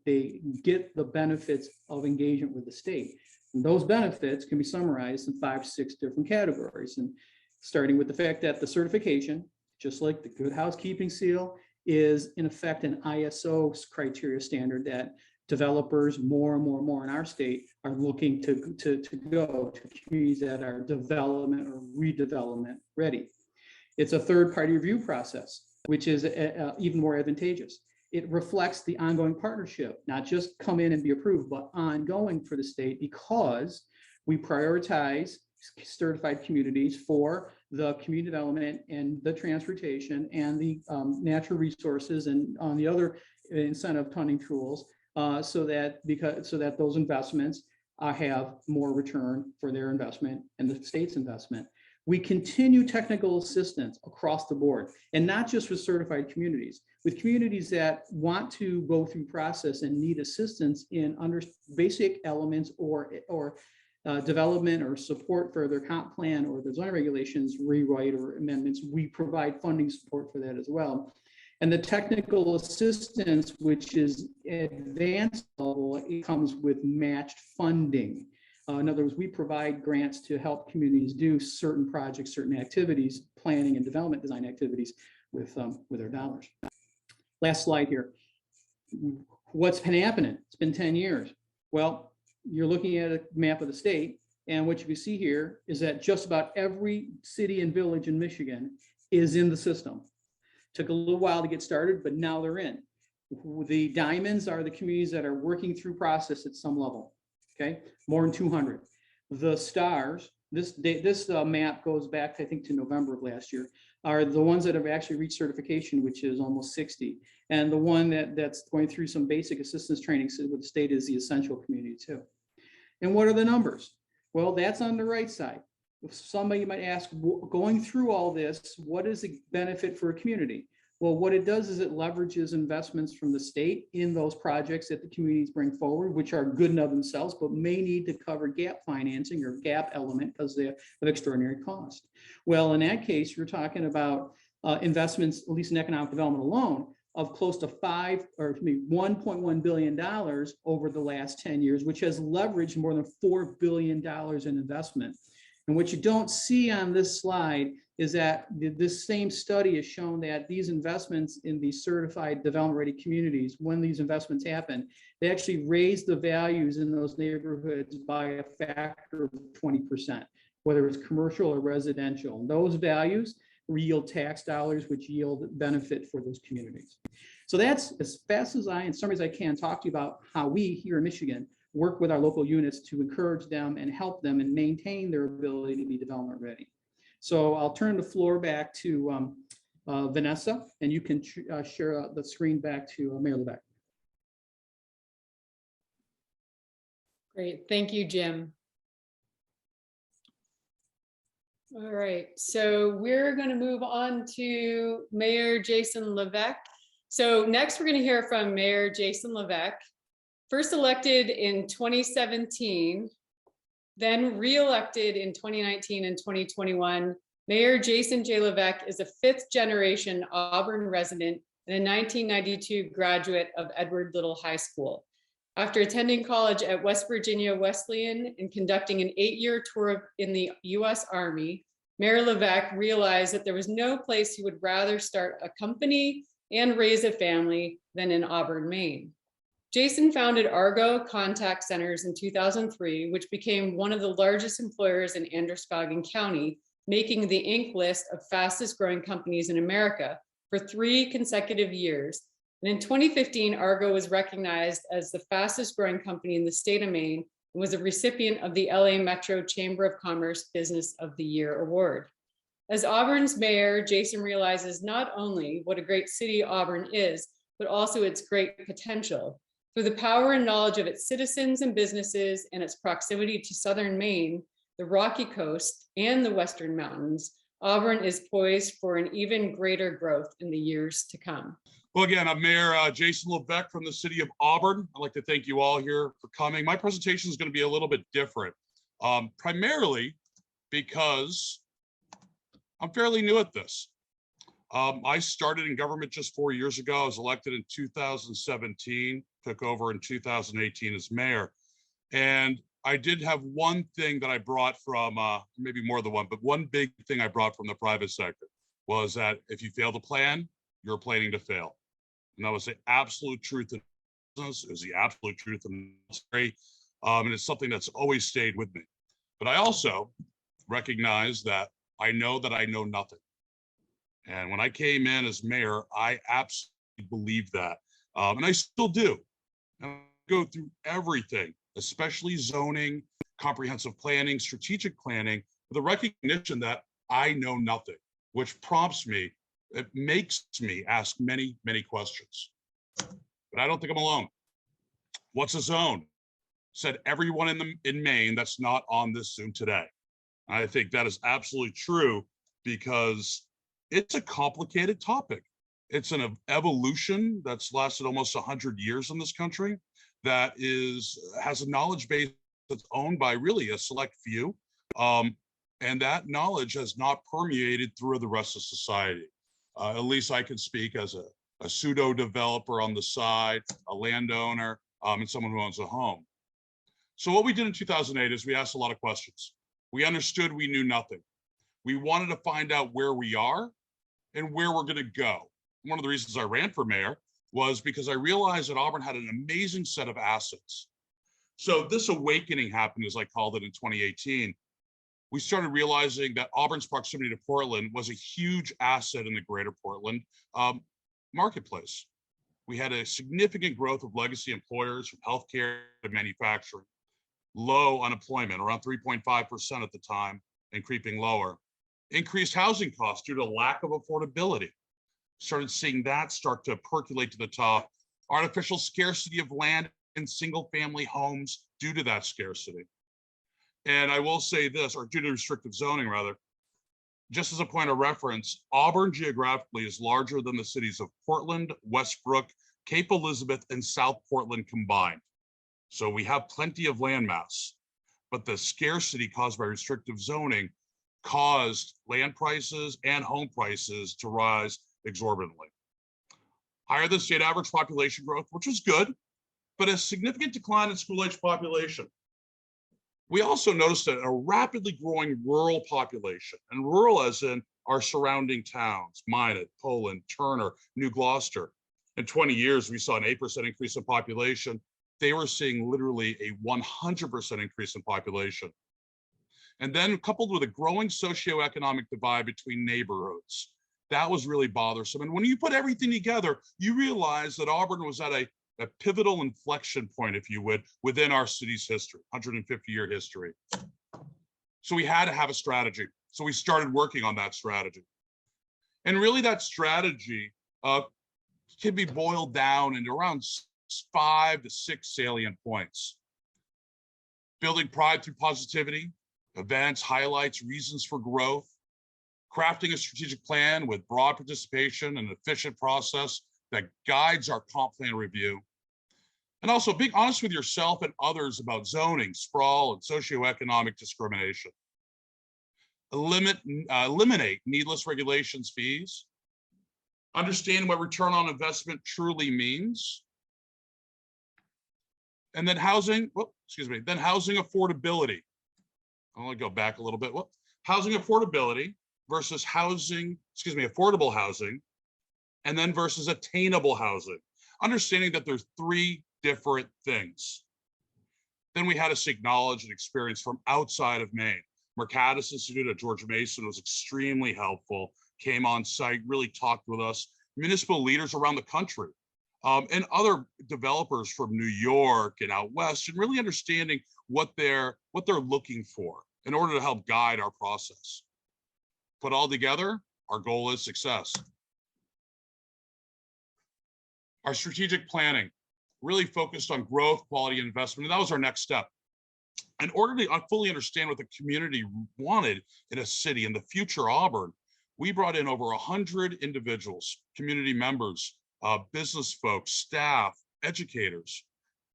get the benefits of engagement with the state. And those benefits can be summarized in 5 to 6 different categories. And starting with the fact that the certification, just like the Good Housekeeping Seal, is in effect an ISO criteria standard that developers more and more in our state are looking to go to communities that are development or redevelopment ready. It's a third-party review process, which is even more advantageous. It reflects the ongoing partnership, not just come in and be approved, but ongoing for the state, because we prioritize certified communities for the community development and the transportation and the natural resources and on the other incentive funding tools, so that those investments have more return for their investment and the state's investment. We continue technical assistance across the board, and not just with certified communities, with communities that want to go through process and need assistance in basic elements or development or support for their comp plan or their zoning regulations rewrite or amendments. We provide funding support for that as well. And the technical assistance, which is advanced level, it comes with matched funding. In other words, we provide grants to help communities do certain projects, certain activities, planning and development design activities with their dollars. Last slide here. What's been happening? It's been 10 years. Well, you're looking at a map of the state. And what you can see here is that just about every city and village in Michigan is in the system. Took a little while to get started, but now they're in. The diamonds are the communities that are working through process at some level. Okay, more than 200. The stars, this map goes back, I think, to November of last year, are the ones that have actually reached certification, which is almost 60. And the one that's going through some basic assistance training with the state is the essential community too. And what are the numbers? Well, that's on the right side. If somebody might ask, going through all this, what is the benefit for a community? Well, what it does is it leverages investments from the state in those projects that the communities bring forward, which are good enough themselves, but may need to cover gap financing or gap element because they have extraordinary cost. Well, in that case, you're talking about investments, at least in economic development alone, of close to $1.1 billion over the last 10 years, which has leveraged more than $4 billion in investment. And what you don't see on this slide is that this same study has shown that these investments in these certified development-ready communities, when these investments happen, they actually raise the values in those neighborhoods by a factor of 20%, whether it's commercial or residential. And those values yield tax dollars, which yield benefit for those communities. So that's as fast as in some ways I can talk to you about how we here in Michigan work with our local units to encourage them and help them and maintain their ability to be development ready. So I'll turn the floor back to Vanessa, and you can share the screen back to Mayor Levesque. Great, thank you, Jim. All right, so we're going to move on to Mayor Jason Levesque. So next we're going to hear from Mayor Jason Levesque, first elected in 2017, then re-elected in 2019 and 2021. Mayor Jason J. Levesque is a fifth generation Auburn resident and a 1992 graduate of Edward Little High School. After attending college at West Virginia Wesleyan and conducting an 8-year tour in the U.S. Army, Mayor Levesque realized that there was no place he would rather start a company and raise a family than in Auburn, Maine. Jason founded Argo Contact Centers in 2003, which became one of the largest employers in Androscoggin County, making the Inc. list of fastest growing companies in America for 3 consecutive years. And in 2015, Argo was recognized as the fastest growing company in the state of Maine and was a recipient of the LA Metro Chamber of Commerce Business of the Year Award. As Auburn's mayor, Jason realizes not only what a great city Auburn is, but also its great potential. Through the power and knowledge of its citizens and businesses and its proximity to southern Maine, the Rocky Coast, and the Western Mountains, Auburn is poised for an even greater growth in the years to come. Well, again, I'm Mayor Jason Levesque from the city of Auburn. I'd like to thank you all here for coming. My presentation is going to be a little bit different, primarily because I'm fairly new at this. I started in government just 4 years ago. I was elected in 2017, took over in 2018 as mayor. And I did have one thing that I brought from, maybe more than one, but one big thing I brought from the private sector was that if you fail to plan, you're planning to fail. And that was the absolute truth in business. It was the absolute truth in the military. And it's something that's always stayed with me. But I also recognize that I know nothing. And when I came in as mayor, I absolutely believed that. And I still do. And I go through everything, especially zoning, comprehensive planning, strategic planning, with the recognition that I know nothing, which prompts me, it makes me ask many, many questions. But I don't think I'm alone. What's a zone? Said everyone in Maine that's not on this Zoom today. I think that is absolutely true because it's a complicated topic. It's an evolution that's lasted almost 100 years in this country that has a knowledge base that's owned by really a select few. And that knowledge has not permeated through the rest of society. At least I can speak as a pseudo developer on the side, a landowner, and someone who owns a home. So what we did in 2008 is we asked a lot of questions. We understood we knew nothing. We wanted to find out where we are and where we're going to go. One of the reasons I ran for mayor was because I realized that Auburn had an amazing set of assets. So this awakening happened, as I called it, in 2018. We started realizing that Auburn's proximity to Portland was a huge asset in the greater Portland marketplace. We had a significant growth of legacy employers from healthcare to manufacturing, low unemployment, around 3.5% at the time, and creeping lower. Increased housing costs due to lack of affordability. Started seeing that start to percolate to the top. Artificial scarcity of land in single family homes due to that scarcity. And I will say this, or due to restrictive zoning rather, just as a point of reference, Auburn geographically is larger than the cities of Portland, Westbrook, Cape Elizabeth, and South Portland combined. So we have plenty of land mass, but the scarcity caused by restrictive zoning caused land prices and home prices to rise exorbitantly. Higher than state average population growth, which was good, but a significant decline in school-age population. We also noticed a rapidly growing rural population, and rural as in our surrounding towns, Minot, Poland, Turner, New Gloucester. In 20 years, we saw an 8% increase in population. They were seeing literally a 100% increase in population. And then coupled with a growing socioeconomic divide between neighborhoods, that was really bothersome. And when you put everything together, you realize that Auburn was at a pivotal inflection point, if you would, within our city's history, 150-year history. So we had to have a strategy. So we started working on that strategy. And really that strategy can be boiled down into around 5 to 6 salient points. Building pride through positivity, events, highlights, reasons for growth, crafting a strategic plan with broad participation and efficient process that guides our comp plan review. And also being honest with yourself and others about zoning, sprawl, and socioeconomic discrimination. Eliminate needless regulations, fees. Understand what return on investment truly means. And then housing affordability. I want to go back a little bit. Housing affordability versus affordable housing, and then versus attainable housing. Understanding that there's 3 different things. Then we had to seek knowledge and experience from outside of Maine. Mercatus Institute at George Mason was extremely helpful, came on site, really talked with us, municipal leaders around the country, and other developers from New York and out west, and really understanding what they're looking for in order to help guide our process. Put all together, our goal is success. Our strategic planning really focused on growth, quality, and investment, and that was our next step. In order to fully understand what the community wanted in a city, in the future Auburn, we brought in over 100 individuals, community members, business folks, staff, educators,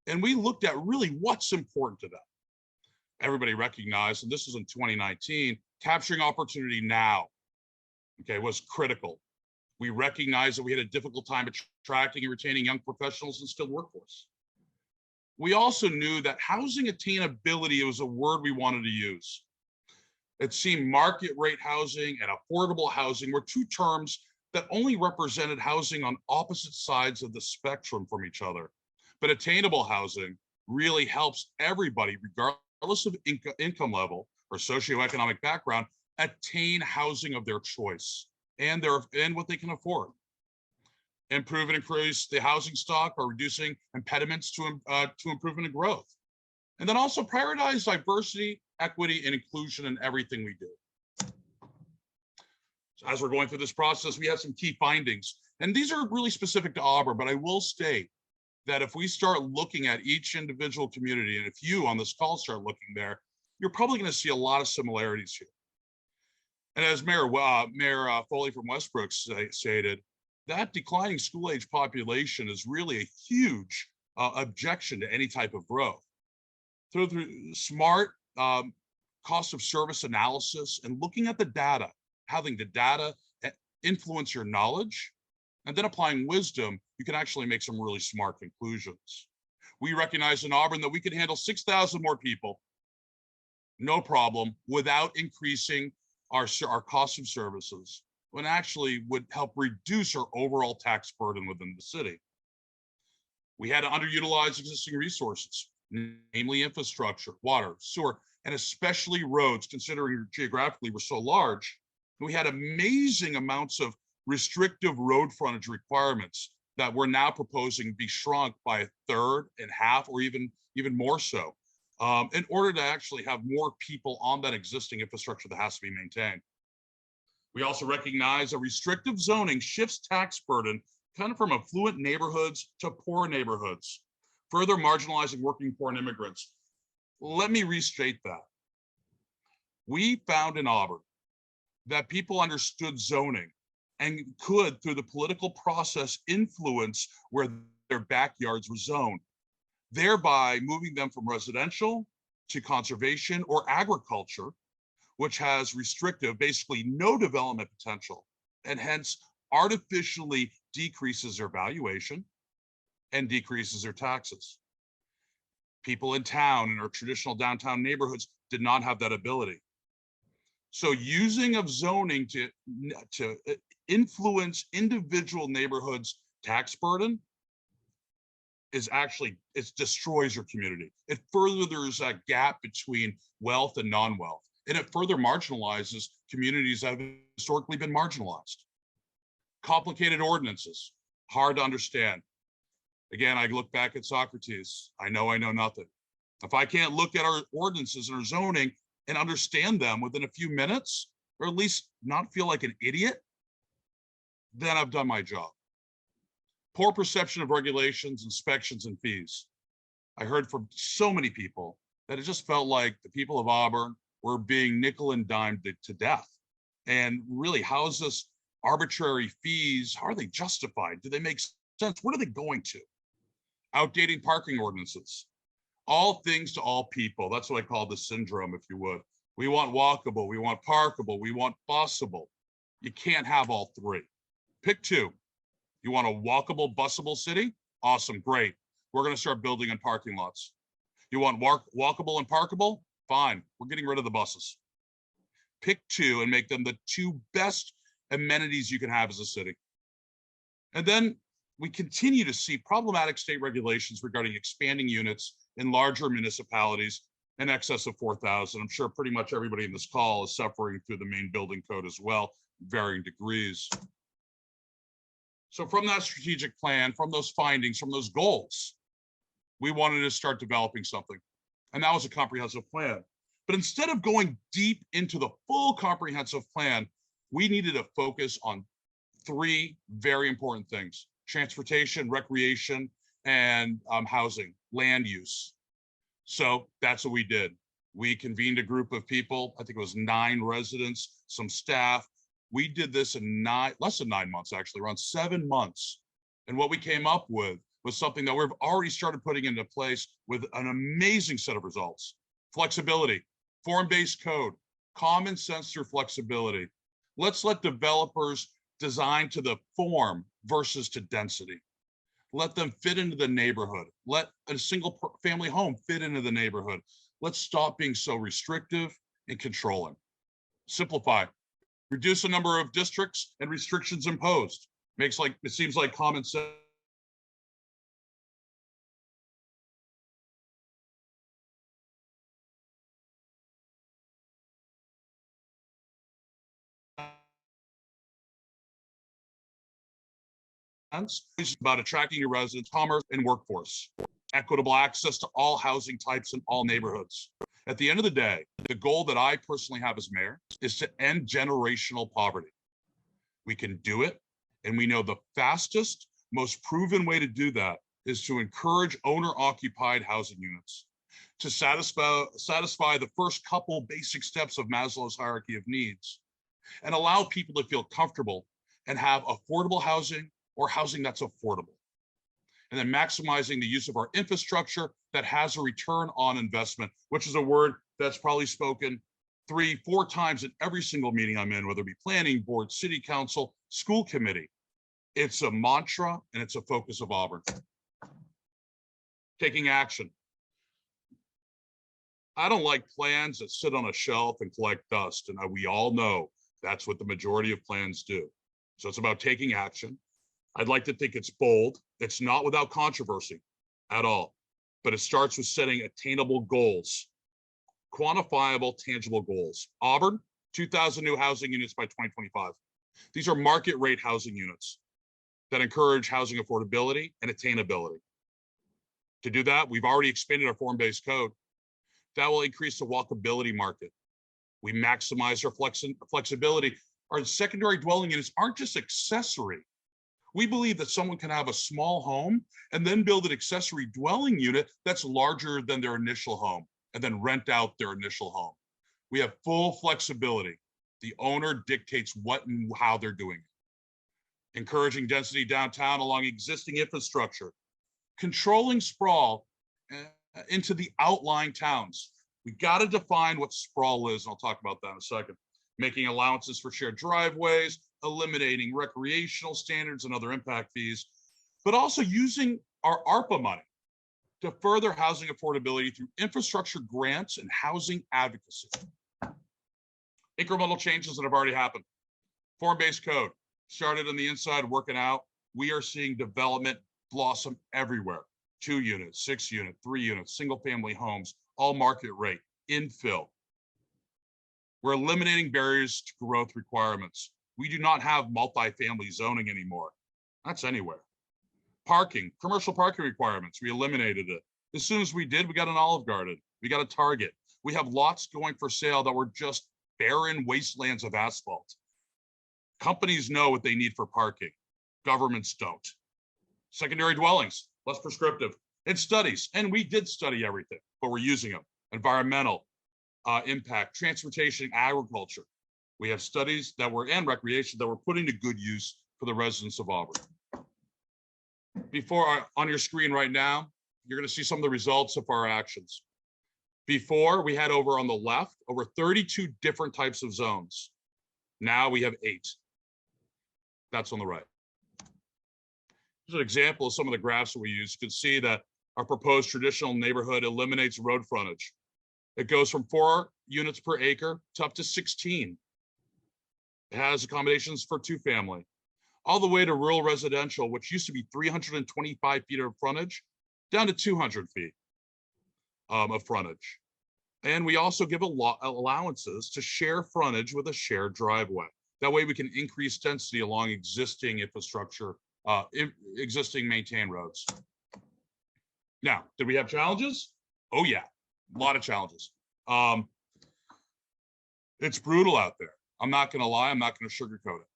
and we looked at really what's important to them. Everybody recognized, and this was in 2019, capturing opportunity now, was critical. We recognized that we had a difficult time attracting and retaining young professionals and skilled workforce. We also knew that housing attainability was a word we wanted to use. It seemed market rate housing and affordable housing were 2 terms that only represented housing on opposite sides of the spectrum from each other. But attainable housing really helps everybody, regardless of income level or socioeconomic background, attain housing of their choice and what they can afford. Improve and increase the housing stock by reducing impediments to improvement and growth. And then also prioritize diversity, equity, and inclusion in everything we do. So as we're going through this process, we have some key findings. And these are really specific to Auburn, but I will state that if we start looking at each individual community, and if you on this call start looking there, you're probably going to see a lot of similarities here. And as Mayor Foley from Westbrook stated, that declining school-age population is really a huge objection to any type of growth. Through smart cost of service analysis and looking at the data, having the data influence your knowledge, and then applying wisdom, you can actually make some really smart conclusions. We recognize in Auburn that we could handle 6,000 more people, no problem, without increasing our cost of services, when actually would help reduce our overall tax burden within the city. We had to underutilize existing resources. namely infrastructure, water, sewer, and especially roads, considering geographically we're so large. We had amazing amounts of restrictive road frontage requirements that we're now proposing be shrunk by a third and half, or even more so, in order to actually have more people on that existing infrastructure that has to be maintained. We also recognize a restrictive zoning shifts tax burden kind of from affluent neighborhoods to poor neighborhoods, further marginalizing working poor and immigrants. Let me restate that. We found in Auburn that people understood zoning and could, through the political process, influence where their backyards were zoned, thereby moving them from residential to conservation or agriculture, which has restrictive, basically no development potential, and hence artificially decreases their valuation and decreases their taxes. People in town, in our traditional downtown neighborhoods, did not have that ability. So using of zoning to influence individual neighborhoods' tax burden is actually, it destroys your community. It furthers that gap between wealth and non-wealth, and it further marginalizes communities that have historically been marginalized. Complicated ordinances, hard to understand. Again, I look back at Socrates. I know nothing. If I can't look at our ordinances and our zoning and understand them within a few minutes, or at least not feel like an idiot, then I've done my job. Poor perception of regulations, inspections, and fees. I heard from so many people that it just felt like the people of Auburn were being nickel and dimed to death. And really, how is this arbitrary fees? How are they justified? Do they make sense? What are they going to? Outdated parking ordinances. All things to all people. That's what I call the syndrome, if you would. We want walkable, we want parkable, we want busable. You can't have all three. Pick two. You want a walkable, busable city? Awesome, great. We're going to start building in parking lots. You want walkable and parkable? Fine, we're getting rid of the buses. Pick two and make them the two best amenities you can have as a city. And then we continue to see problematic state regulations regarding expanding units in larger municipalities in excess of 4,000. I'm sure pretty much everybody in this call is suffering through the main building code as well, varying degrees. So from that strategic plan, from those findings, from those goals, we wanted to start developing something. And that was a comprehensive plan. But instead of going deep into the full comprehensive plan, we needed to focus on three very important things: transportation, recreation, and housing, land use. So that's what we did. We convened a group of people. I think it was 9 residents, some staff. We did this in less than 9 months, actually, around 7 months. And what we came up with was something that we've already started putting into place with an amazing set of results. Flexibility, form-based code, common sense through flexibility. Let's let developers design to the form versus to density. Let them fit into the neighborhood. Let a single family home fit into the neighborhood. Let's stop being so restrictive and controlling. Simplify. Reduce the number of districts and restrictions imposed. It seems like common sense. It's about attracting your residents, commerce, and workforce. Equitable access to all housing types in all neighborhoods. At the end of the day, the goal that I personally have as mayor is to end generational poverty. We can do it, and we know the fastest, most proven way to do that is to encourage owner-occupied housing units, to satisfy the first couple basic steps of Maslow's hierarchy of needs, and allow people to feel comfortable and have affordable housing, or housing that's affordable. And then maximizing the use of our infrastructure that has a return on investment, which is a word that's probably spoken 3-4 times in every single meeting I'm in, whether it be planning board, city council, school committee. It's a mantra and it's a focus of Auburn. Taking action. I don't like plans that sit on a shelf and collect dust, and we all know that's what the majority of plans do. So it's about taking action. I'd like to think it's bold. It's not without controversy at all. but it starts with setting attainable goals, quantifiable, tangible goals. Auburn, 2,000 new housing units by 2025. These are market rate housing units that encourage housing affordability and attainability. To do that, we've already expanded our form-based code. That will increase the walkability market. We maximize our flexibility. Our secondary dwelling units aren't just accessory. We believe that someone can have a small home and then build an accessory dwelling unit that's larger than their initial home and then rent out their initial home. We have full flexibility. The owner dictates what and how they're doing it. Encouraging density downtown along existing infrastructure. Controlling sprawl into the outlying towns. We got to define what sprawl is, and I'll talk about that in a second. Making allowances for shared driveways, eliminating recreational standards and other impact fees, but also using our ARPA money to further housing affordability through infrastructure grants and housing advocacy. Incremental changes that have already happened. Form-based code started on the inside, working out. We are seeing development blossom everywhere. 2 units, 6 units, 3 units, single family homes, all market rate, infill. We're eliminating barriers to growth requirements. We do not have multifamily zoning anymore. That's anywhere. Parking, commercial parking requirements, we eliminated it. As soon as we did, we got an Olive Garden. We got a Target. We have lots going for sale that were just barren wastelands of asphalt. Companies know what they need for parking. Governments don't. Secondary dwellings, less prescriptive. And studies, and we did study everything, but we're using them. Environmental impact, transportation, agriculture. We have studies that were, and recreation, that we're putting to good use for the residents of Auburn. On your screen right now, you're gonna see some of the results of our actions. Before, we had over on the left, over 32 different types of zones. Now we have 8. That's on the right. Here's an example of some of the graphs that we use. You can see that our proposed traditional neighborhood eliminates road frontage. It goes from 4 units per acre to up to 16. It has accommodations for 2-family, all the way to rural residential, which used to be 325 feet of frontage, down to 200 feet of frontage. And we also give allowances to share frontage with a shared driveway. That way we can increase density along existing infrastructure, existing maintained roads. Now, did we have challenges? Oh yeah, a lot of challenges. It's brutal out there. I'm not gonna lie, I'm not gonna sugarcoat it.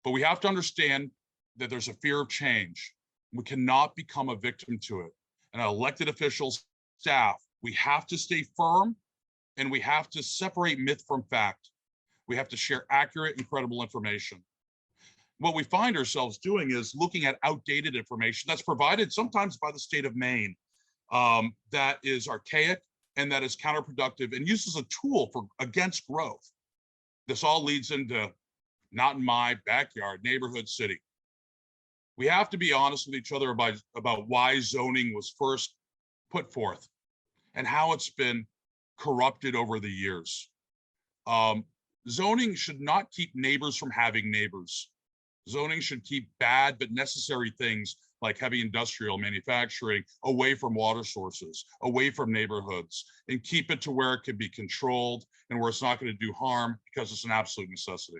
But we have to understand that there's a fear of change. We cannot become a victim to it. And our elected officials, staff, we have to stay firm and we have to separate myth from fact. We have to share accurate and credible information. What we find ourselves doing is looking at outdated information that's provided sometimes by the state of Maine that is archaic and that is counterproductive and used as a tool against growth. This all leads into not in my backyard, neighborhood, city. We have to be honest with each other about why zoning was first put forth and how it's been corrupted over the years. Zoning should not keep neighbors from having neighbors. Zoning should keep bad but necessary things like heavy industrial manufacturing away from water sources, away from neighborhoods, and keep it to where it can be controlled and where it's not going to do harm because it's an absolute necessity.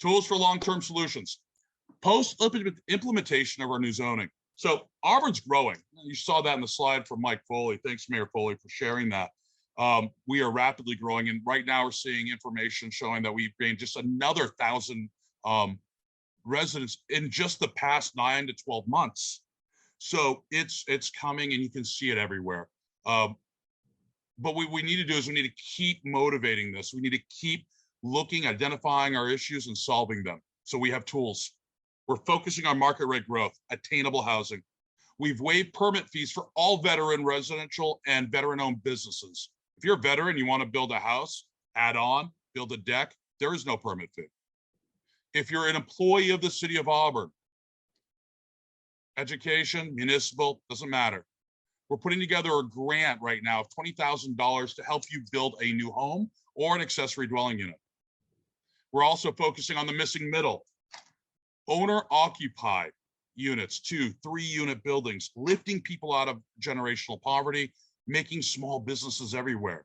Tools for long-term solutions. Post-implementation of our new zoning. So Auburn's growing. You saw that in the slide from Mike Foley. Thanks, Mayor Foley, for sharing that. We are rapidly growing, and right now we're seeing information showing that we've gained just another 1,000 residents in just the past 9 to 12 months. So it's coming, and you can see it everywhere. But what we need to do is we need to keep motivating this. We need to keep looking, identifying our issues and solving them. So we have tools. We're focusing on market rate growth, attainable housing. We've waived permit fees for all veteran residential and veteran-owned businesses. If you're a veteran, you want to build a house, add on, build a deck, there is no permit fee. If you're an employee of the city of Auburn, education, municipal, doesn't matter. We're putting together a grant right now of $20,000 to help you build a new home or an accessory dwelling unit. We're also focusing on the missing middle. Owner occupied. units, 2, 3-unit buildings, lifting people out of generational poverty, making small businesses everywhere.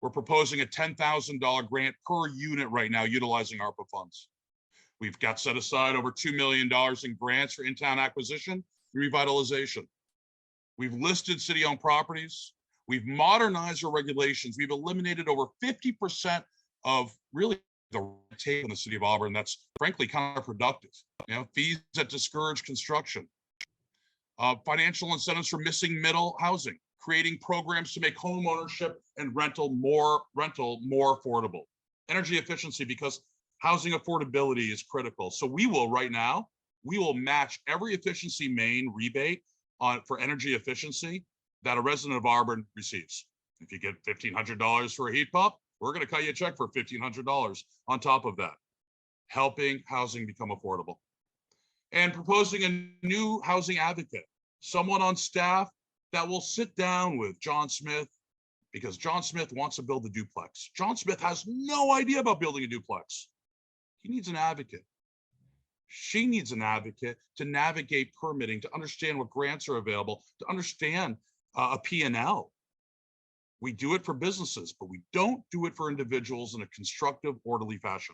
We're proposing a $10,000 grant per unit right now, utilizing ARPA funds. We've got set aside over $2 million in grants for in-town acquisition and revitalization. We've listed city-owned properties. We've modernized our regulations. We've eliminated over 50% of really the red tape in the city of Auburn that's frankly counterproductive. Fees that discourage construction. Financial incentives for missing middle housing. Creating programs to make home ownership and rental more affordable. Energy efficiency, because housing affordability is critical. So we will match every efficiency main rebate for energy efficiency that a resident of Auburn receives. If you get $1,500 for a heat pump, we're going to cut you a check for $1,500 on top of that, helping housing become affordable. And proposing a new housing advocate, someone on staff that will sit down with John Smith, because John Smith wants to build a duplex. John Smith has no idea about building a duplex. He needs an advocate. She needs an advocate to navigate permitting, to understand what grants are available, to understand a P&L. We do it for businesses, but we don't do it for individuals in a constructive, orderly fashion.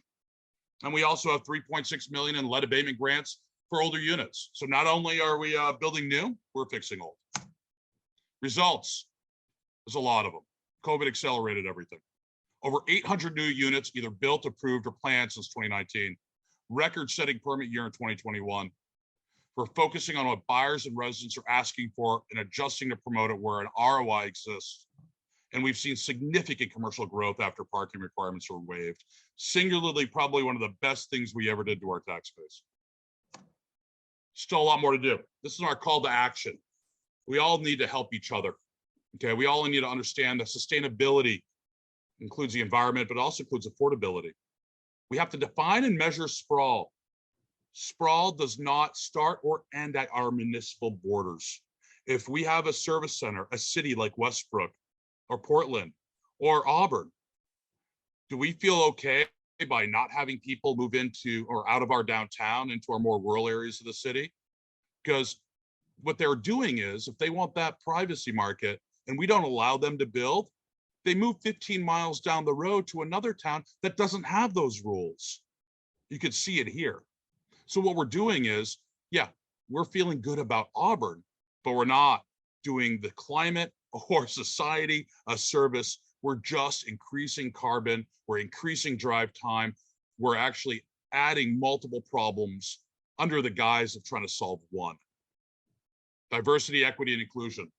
And we also have $3.6 million in lead abatement grants for older units. So not only are we building new, we're fixing old. Results, there's a lot of them. COVID accelerated everything. Over 800 new units either built, approved, or planned since 2019. Record-setting permit year in 2021. We're focusing on what buyers and residents are asking for and adjusting to promote it where an ROI exists. And we've seen significant commercial growth after parking requirements were waived. Singularly, probably one of the best things we ever did to our tax base. Still a lot more to do. This is our call to action. We all need to help each other. Okay, we all need to understand that sustainability includes the environment, but also includes affordability. We have to define and measure sprawl. Sprawl does not start or end at our municipal borders. If we have a service center, a city like Westbrook or Portland or Auburn, do we feel okay by not having people move into or out of our downtown into our more rural areas of the city? Because what they're doing is, if they want that privacy market and we don't allow them to build, they move 15 miles down the road to another town that doesn't have those rules. You could see it here. So what we're doing is, yeah, we're feeling good about Auburn, but we're not doing the climate or society a service. We're just increasing carbon. We're increasing drive time. We're actually adding multiple problems under the guise of trying to solve one. Diversity, equity, and inclusion.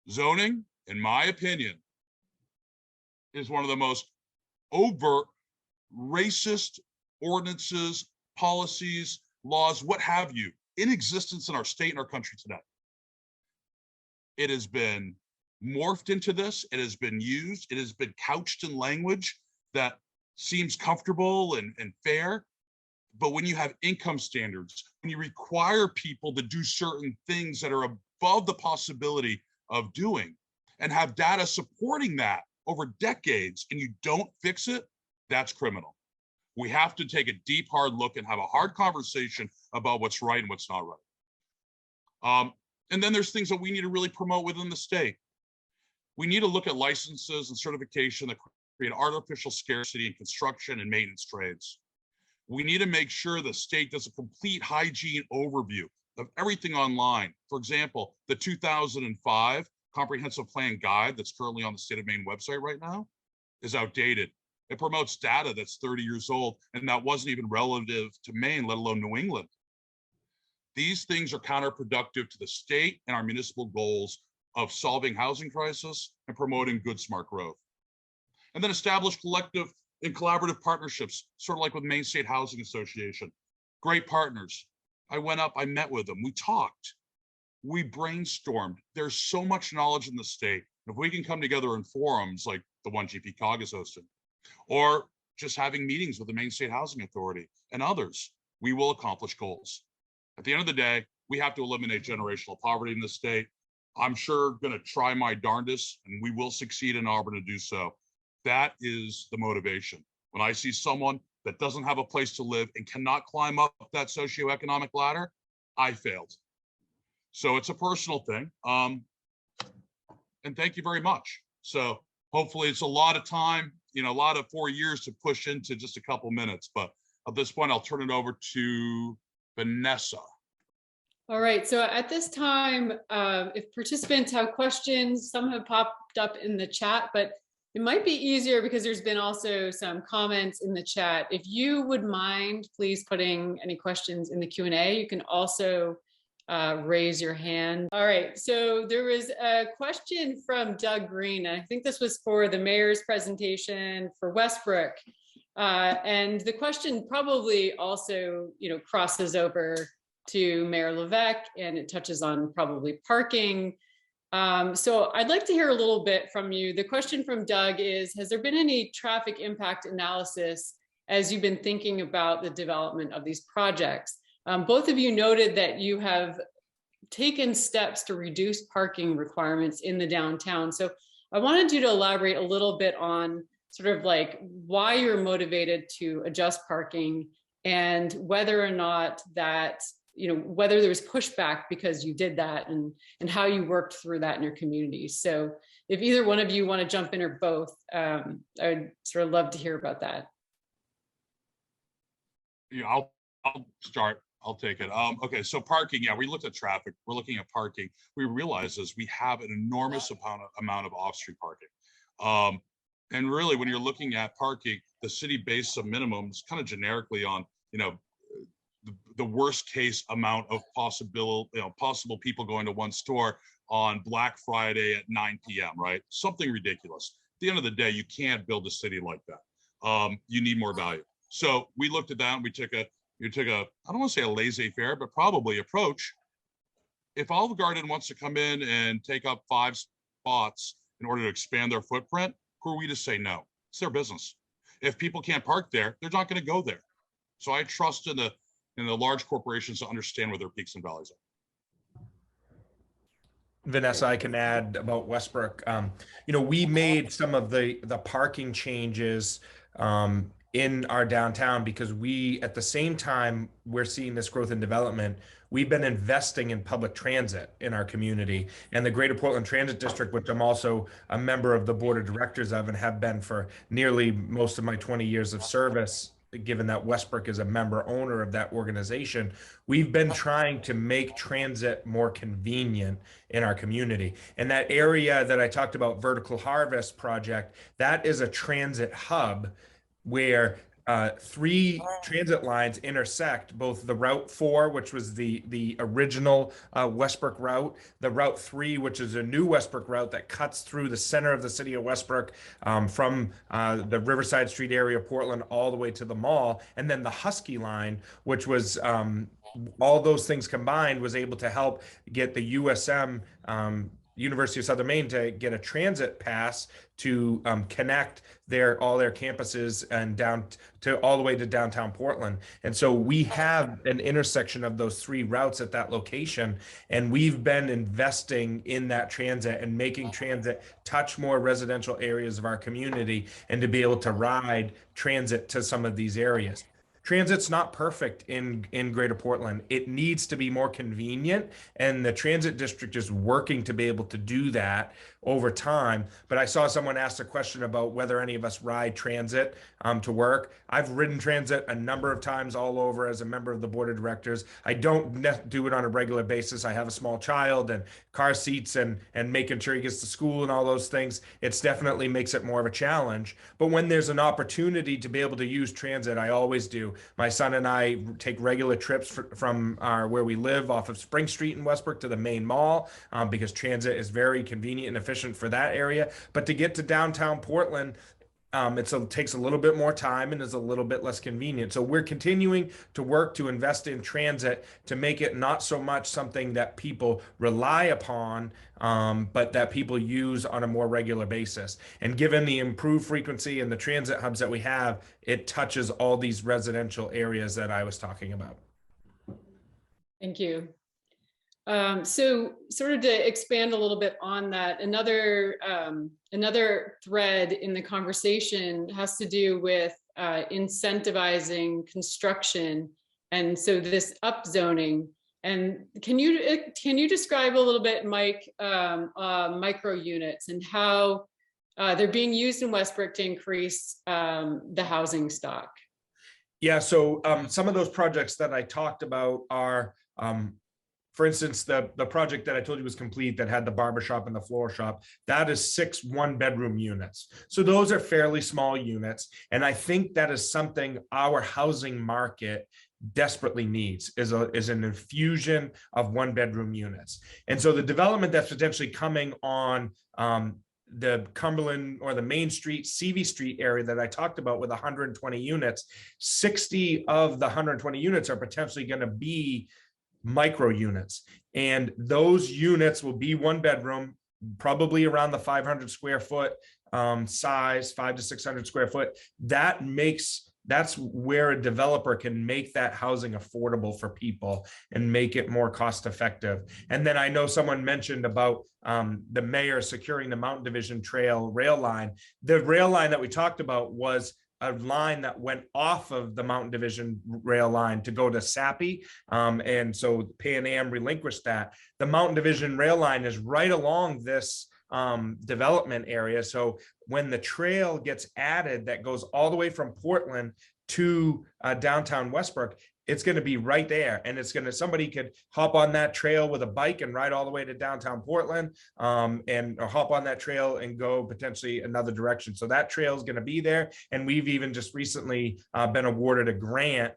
Zoning, in my opinion, is one of the most overt racist ordinances, policies, laws, what have you, in existence in our state and our country today. It has been morphed into this. It has been used. It has been couched in language that seems comfortable and fair. But when you have income standards, when you require people to do certain things that are above the possibility of doing and have data supporting that over decades, and you don't fix it, that's criminal. We have to take a deep, hard look and have a hard conversation about what's right and what's not right. And then there's things that we need to really promote within the state. We need to look at licenses and certification that create artificial scarcity in construction and maintenance trades. We need to make sure the state does a complete hygiene overview of everything online. For example, the 2005 Comprehensive Plan Guide that's currently on the State of Maine website right now is outdated. It promotes data that's 30 years old, and that wasn't even relative to Maine, let alone New England. These things are counterproductive to the state and our municipal goals of solving housing crisis and promoting good, smart growth. And then establish collective and collaborative partnerships, sort of like with Maine State Housing Association. Great partners. I went up, I met with them, we talked, we brainstormed. There's so much knowledge in the state. If we can come together in forums like the one GP-COG is hosting, or just having meetings with the Maine State Housing Authority and others, we will accomplish goals. At the end of the day, we have to eliminate generational poverty in the state. I'm sure going to try my darndest, and we will succeed in Auburn to do so. That is the motivation. When I see someone that doesn't have a place to live and cannot climb up that socioeconomic ladder, I failed. So it's a personal thing. And thank you very much. So hopefully it's a lot of time, a lot of 4 years to push into just a couple minutes. But at this point, I'll turn it over to Vanessa. All right, so at this time, if participants have questions, some have popped up in the chat, but it might be easier because there's been also some comments in the chat. If you would mind, please putting any questions in the Q&A. You can also raise your hand. All right, so there was a question from Doug Green, and I think this was for the mayor's presentation for Westbrook. And the question probably also, crosses over to Mayor Levesque, and it touches on probably parking. So I'd like to hear a little bit from you. The question from Doug is, has there been any traffic impact analysis as you've been thinking about the development of these projects? Both of you noted that you have taken steps to reduce parking requirements in the downtown. So I wanted you to elaborate a little bit on sort of like why you're motivated to adjust parking and whether or not that, whether there was pushback because you did that and how you worked through that in your community. So if either one of you want to jump in or both, I'd sort of love to hear about that. Yeah, I'll start. I'll take it. Okay, so parking. Yeah, we looked at traffic. We're looking at parking. We realize is we have an enormous amount of off-street parking. And really, when you're looking at parking, the city based some minimums kind of generically on, the worst case amount of possible people going to one store on Black Friday at 9 p.m., right? Something ridiculous. At the end of the day, you can't build a city like that. You need more value. So we looked at that and we took a, I don't want to say a laissez-faire, but probably approach. If Olive Garden wants to come in and take up 5 spots in order to expand their footprint, who are we to say no? It's their business. If people can't park there, they're not going to go there. So I trust in the large corporations to understand where their peaks and valleys are. Vanessa, I can add about Westbrook. We made some of the parking changes in our downtown because we, at the same time we're seeing this growth and development, we've been investing in public transit in our community. And the Greater Portland Transit District, which I'm also a member of the board of directors of and have been for nearly most of my 20 years of service, given that Westbrook is a member owner of that organization, we've been trying to make transit more convenient in our community. And that area that I talked about, Vertical Harvest Project, that is a transit hub where 3 transit lines intersect, both the Route 4, which was the original Westbrook route, the Route 3, which is a new Westbrook route that cuts through the center of the city of Westbrook from the Riverside Street area of Portland all the way to the mall, and then the Husky line, which was all those things combined was able to help get the USM University of Southern Maine to get a transit pass to connect all their campuses and down to all the way to downtown Portland. And so we have an intersection of those 3 routes at that location, and we've been investing in that transit and making transit touch more residential areas of our community and to be able to ride transit to some of these areas. Transit's not perfect in Greater Portland. It needs to be more convenient, and the transit district is working to be able to do that over time. But I saw someone ask a question about whether any of us ride transit to work. I've ridden transit a number of times all over as a member of the board of directors. I don't do it on a regular basis. I have a small child and car seats and making sure he gets to school and all those things. It's definitely makes it more of a challenge. But when there's an opportunity to be able to use transit, I always do. My son and I take regular trips from where we live off of Spring Street in Westbrook to the main mall because transit is very convenient and efficient for that area. But to get to downtown Portland, it takes a little bit more time and is a little bit less convenient. So we're continuing to work to invest in transit to make it not so much something that people rely upon, but that people use on a more regular basis. And given the improved frequency and the transit hubs that we have, it touches all these residential areas that I was talking about. Thank you. So sort of to expand a little bit on that, another thread in the conversation has to do with incentivizing construction, and so this upzoning. And can you describe a little bit, Mike, micro units and how they're being used in Westbrook to increase the housing stock? Yeah, so some of those projects that I talked about are, for instance, the project that I told you was complete that had the barbershop and the floor shop, that is 6 one-bedroom units. So those are fairly small units. And I think that is something our housing market desperately needs, is an infusion of one-bedroom units. And so the development that's potentially coming on the Cumberland or the Main Street, Seabee Street area that I talked about with 120 units, 60 of the 120 units are potentially going to be micro units. And those units will be one bedroom, probably around the 500 square foot size, 500 to 600 square foot. That's where a developer can make that housing affordable for people and make it more cost effective. And then I know someone mentioned about the mayor securing the Mountain Division Trail rail line. The rail line that we talked about was a line that went off of the Mountain Division rail line to go to Sappy. And so Pan Am relinquished that. The Mountain Division rail line is right along this development area. So when the trail gets added, that goes all the way from Portland to downtown Westbrook, it's going to be right there. And somebody could hop on that trail with a bike and ride all the way to downtown Portland, or hop on that trail and go potentially another direction. So that trail is going to be there. And we've even just recently been awarded a grant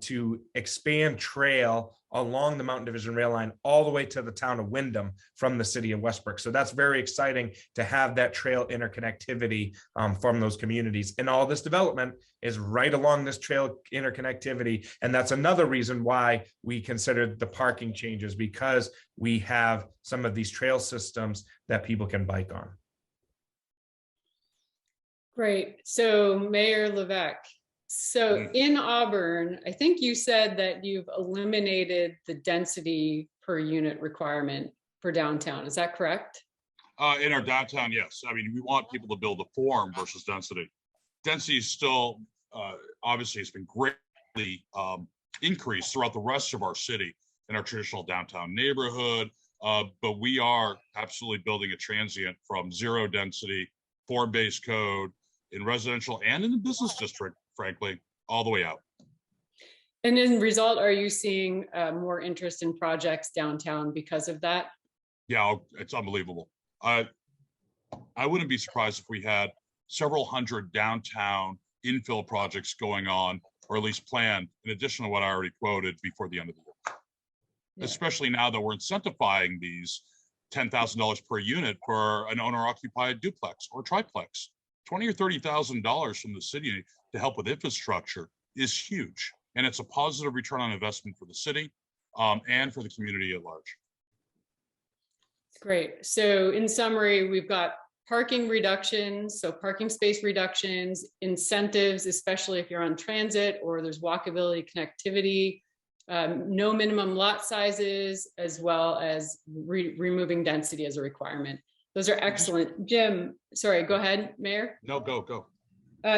to expand trail along the Mountain Division rail line all the way to the town of Windham from the city of Westbrook. So that's very exciting to have that trail interconnectivity from those communities. And all this development is right along this trail interconnectivity. And that's another reason why we considered the parking changes, because we have some of these trail systems that people can bike on. Great. So Mayor Levesque, so in Auburn, I think you said that you've eliminated the density per unit requirement for downtown. Is that correct? In our downtown, yes. I mean, we want people to build a form versus density. Density is still, obviously, it's been greatly increased throughout the rest of our city in our traditional downtown neighborhood. But we are absolutely building a transient from zero density, form-based code in residential and in the business district, frankly, all the way out. And in result, are you seeing more interest in projects downtown because of that? Yeah, it's unbelievable. I wouldn't be surprised if we had several hundred downtown infill projects going on, or at least planned, in addition to what I already quoted before the end of the year. Yeah. Especially now that we're incentivizing these $10,000 per unit for an owner-occupied duplex or triplex. $20,000 or $30,000 from the city to help with infrastructure is huge, and it's a positive return on investment for the city and for the community at large. Great. So in summary, we've got parking reductions, so parking space reductions, incentives, especially if you're on transit or there's walkability, connectivity, no minimum lot sizes, as well as removing density as a requirement. Those are excellent. Jim, sorry, go ahead, Mayor. No, go.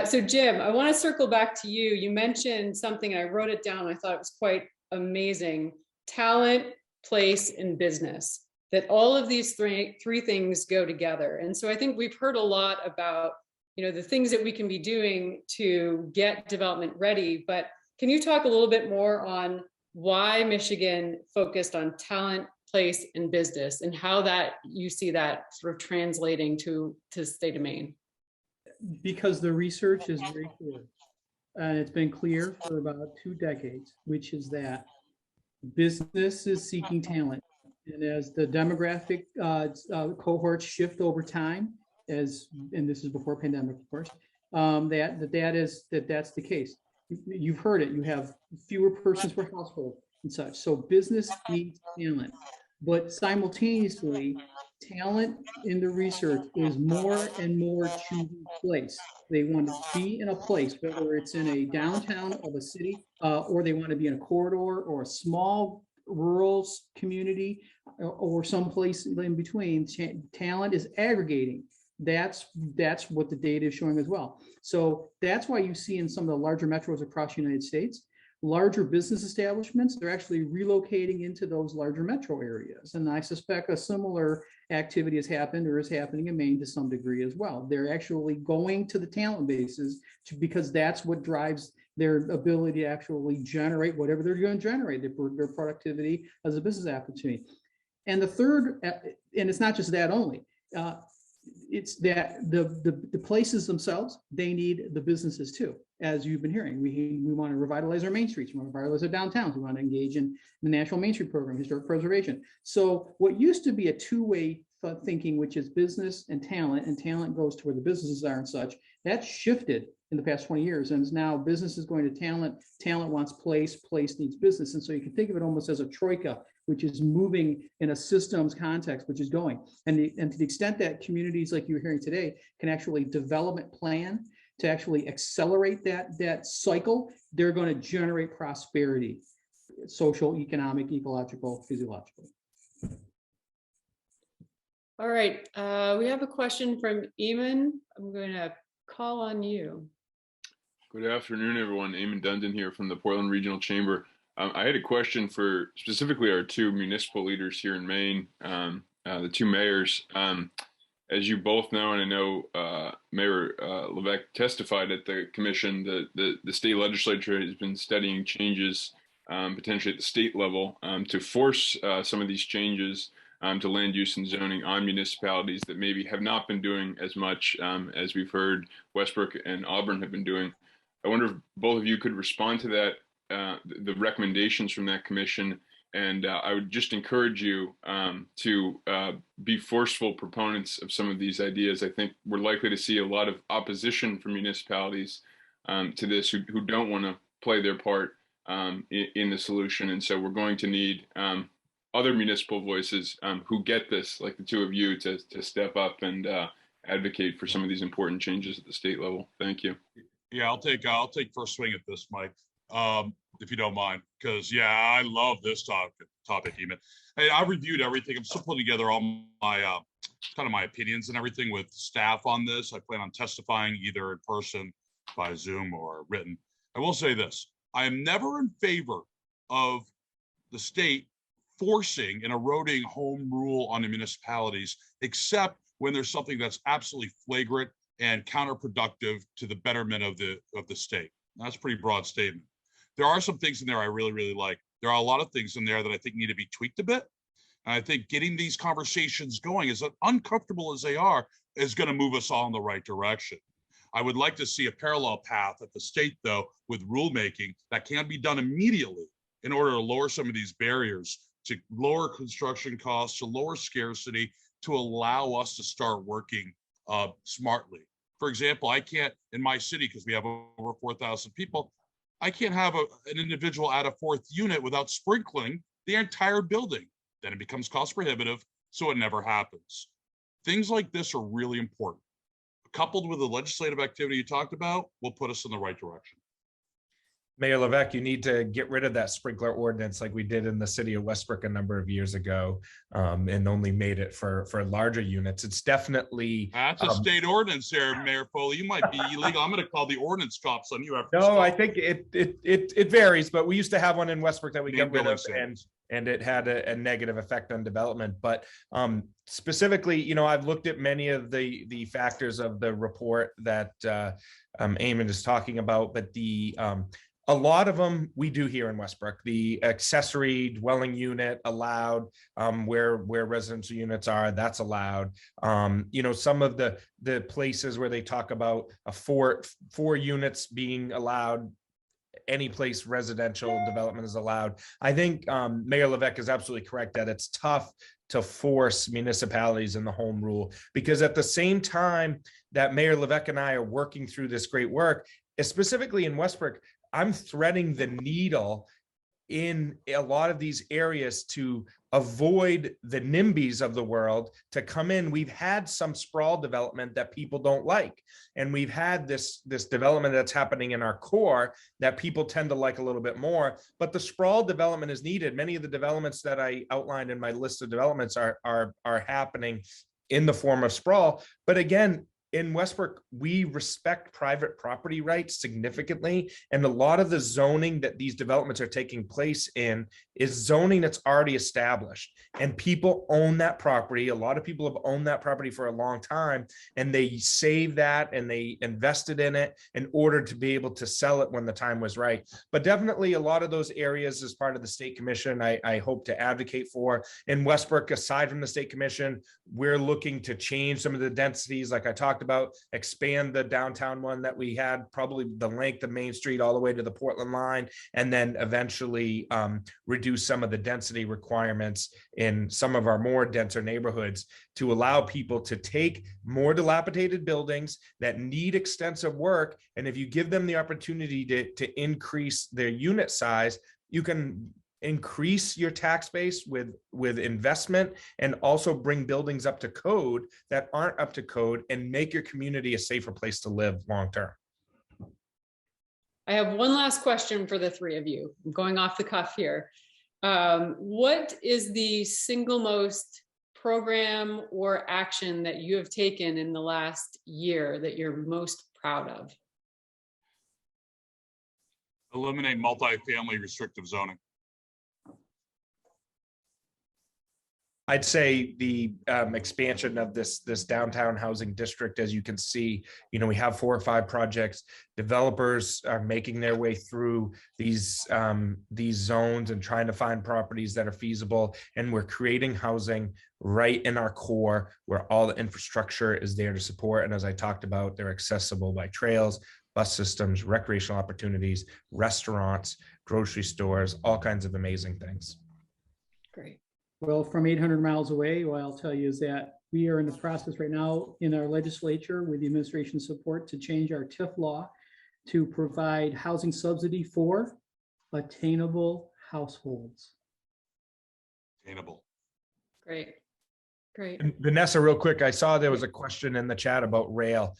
So Jim, I want to circle back to you. You mentioned something, I wrote it down. I thought it was quite amazing. Talent, place, and business. That all of these three things go together. And so I think we've heard a lot about, the things that we can be doing to get development ready. But can you talk a little bit more on why Michigan focused on talent, place, and business, and how that you see that sort of translating to the state of Maine? Because the research is very clear, and it's been clear for about 2 decades, which is that business is seeking talent. And as the demographic cohorts shift over time, and this is before pandemic, of course, that's the case. You've heard it. You have fewer persons per household and such. So business needs talent, but simultaneously, talent in the research is more and more choosing place. They want to be in a place, whether it's in a downtown of a city, or they want to be in a corridor or a small rural community, or someplace in between. Talent is aggregating. That's what the data is showing as well. So that's why you see in some of the larger metros across the United States, larger business establishments, they're actually relocating into those larger metro areas. And I suspect a similar activity has happened or is happening in Maine to some degree as well. They're actually going to the talent bases because that's what drives their ability to actually generate whatever they're going to generate, their productivity as a business opportunity. And the third, and it's not just that only, it's that the places themselves, they need the businesses too. As you've been hearing, we want to revitalize our main streets, we want to revitalize our downtowns, we want to engage in the National Main Street Program, historic preservation. So what used to be a two-way thinking, which is business and talent goes to where the businesses are and such, that's shifted in the past 20 years, and is now business is going to talent wants place needs business. And so you can think of it almost as a troika, which is moving in a systems context, which is going. And to the extent that communities like you're hearing today can actually development plan to actually accelerate that cycle, they're going to generate prosperity, social, economic, ecological, physiological. All right, we have a question from Eamon. I'm going to call on you. Good afternoon, everyone. Eamon Dundon here from the Portland Regional Chamber. I had a question for specifically our two municipal leaders here in Maine, the two mayors. As you both know, and I know Mayor Levesque testified at the commission, the state legislature has been studying changes potentially at the state level to force some of these changes to land use and zoning on municipalities that maybe have not been doing as much as we've heard Westbrook and Auburn have been doing. I wonder if both of you could respond to that, the recommendations from that commission. And I would just encourage you to be forceful proponents of some of these ideas. I think we're likely to see a lot of opposition from municipalities to this who don't want to play their part in the solution. And so we're going to need other municipal voices who get this, like the two of you, to step up and advocate for some of these important changes at the state level. Thank you. Yeah, I'll take first swing at this, Mike, if you don't mind, because yeah, I love this topic, Eamon. Hey, I reviewed everything. I'm still putting together all my kind of my opinions and everything with staff on this. I plan on testifying either in person, by Zoom, or written. I will say this: I am never in favor of the state forcing and eroding home rule on the municipalities, except when there's something that's absolutely flagrant and counterproductive to the betterment of the state. That's a pretty broad statement. There are some things in there I really, really like. There are a lot of things in there that I think need to be tweaked a bit. And I think getting these conversations going, as uncomfortable as they are, is going to move us all in the right direction. I would like to see a parallel path at the state, though, with rulemaking that can be done immediately in order to lower some of these barriers, to lower construction costs, to lower scarcity, to allow us to start working smartly. For example, I can't, in my city, because we have over 4,000 people, I can't have an individual add a fourth unit without sprinkling the entire building. Then it becomes cost prohibitive, so it never happens. Things like this are really important. Coupled with the legislative activity you talked about, will put us in the right direction. Mayor Levesque, you need to get rid of that sprinkler ordinance like we did in the city of Westbrook a number of years ago, and only made it for larger units. It's definitely— That's a state ordinance there, Mayor Foley. You might be illegal. I'm going to call the ordinance cops on you after. No, I think it varies, but we used to have one in Westbrook that we got rid of, and it had a negative effect on development. But specifically, you know, I've looked at many of the factors of the report that Eamon is talking about, but a lot of them we do here in Westbrook. The accessory dwelling unit allowed, where residential units are, that's allowed. You know, some of the places where they talk about four units being allowed, any place residential development is allowed. I think Mayor Levesque is absolutely correct that it's tough to force municipalities in the home rule, because at the same time that Mayor Levesque and I are working through this great work, specifically in Westbrook, I'm threading the needle in a lot of these areas to avoid the NIMBYs of the world to come in. We've had some sprawl development that people don't like, and we've had this development that's happening in our core that people tend to like a little bit more, but the sprawl development is needed. Many of the developments that I outlined in my list of developments are happening in the form of sprawl. But again, in Westbrook, we respect private property rights significantly. And a lot of the zoning that these developments are taking place in is zoning that's already established. And people own that property. A lot of people have owned that property for a long time, and they save that and they invested in it in order to be able to sell it when the time was right. But definitely a lot of those areas, as part of the state commission, I hope to advocate for. In Westbrook, aside from the state commission, we're looking to change some of the densities, like I talked about, expand the downtown one that we had, probably the length of Main Street all the way to the Portland line, and then eventually reduce some of the density requirements in some of our more denser neighborhoods to allow people to take more dilapidated buildings that need extensive work. And if you give them the opportunity to increase their unit size, you can increase your tax base with investment, and also bring buildings up to code that aren't up to code, and make your community a safer place to live long term. I have one last question for the three of you. I'm going off the cuff here. What is the single most program or action that you have taken in the last year that you're most proud of? Eliminate multifamily restrictive zoning. I'd say the expansion of this downtown housing district. As you can see, we have 4 or 5 projects. Developers are making their way through these zones and trying to find properties that are feasible. And we're creating housing right in our core, where all the infrastructure is there to support. And as I talked about, they're accessible by trails, bus systems, recreational opportunities, restaurants, grocery stores, all kinds of amazing things. Great. Well, from 800 miles away, what I'll tell you is that we are in the process right now in our legislature with the administration's support to change our TIF law to provide housing subsidy for attainable households. Attainable. Great. Great. And Vanessa, real quick, I saw there was a question in the chat about rail.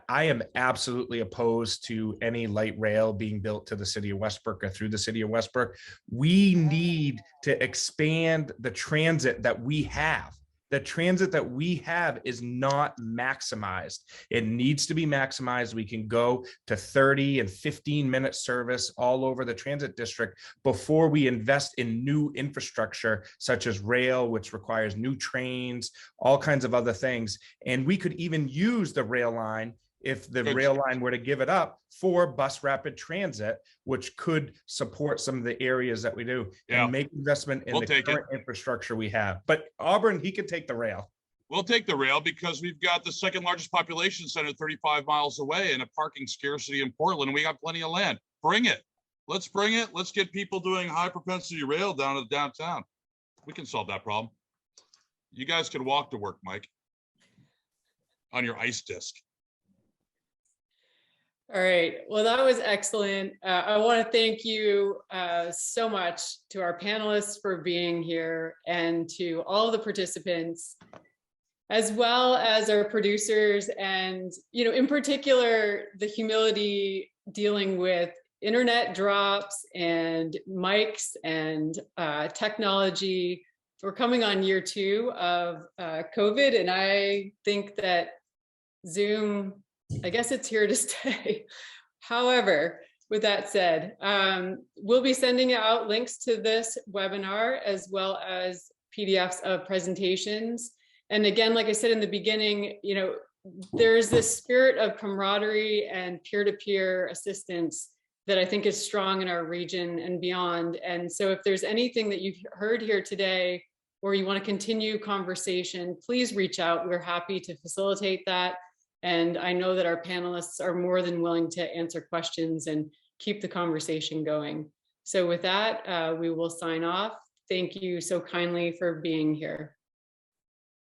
I am absolutely opposed to any light rail being built to the city of Westbrook or through the city of Westbrook. We need to expand the transit that we have. The transit that we have is not maximized. It needs to be maximized. We can go to 30 and 15-minute service all over the transit district before we invest in new infrastructure, such as rail, which requires new trains, all kinds of other things. And we could even use the rail line, if the rail line were to give it up, for bus rapid transit, which could support some of the areas that we do and make investment in the current infrastructure we have. But Auburn, he could take the rail. We'll take the rail because we've got the second largest population center 35 miles away and a parking scarcity in Portland. And we got plenty of land. Bring it. Let's bring it. Let's get people doing high propensity rail down to the downtown. We can solve that problem. You guys can walk to work, Mike, on your ice disc. All right. Well, that was excellent. I want to thank you so much to our panelists for being here, and to all the participants, as well as our producers, and, in particular, the humility dealing with internet drops and mics and technology. We're coming on year 2 of COVID, and I think that Zoom, I guess it's here to stay. However, with that said, we'll be sending out links to this webinar, as well as PDFs of presentations. And again, like I said in the beginning, there's this spirit of camaraderie and peer-to-peer assistance that I think is strong in our region and beyond. And so if there's anything that you've heard here today, or you want to continue conversation, please reach out. We're happy to facilitate that. And I know that our panelists are more than willing to answer questions and keep the conversation going. So with that, we will sign off. Thank you so kindly for being here.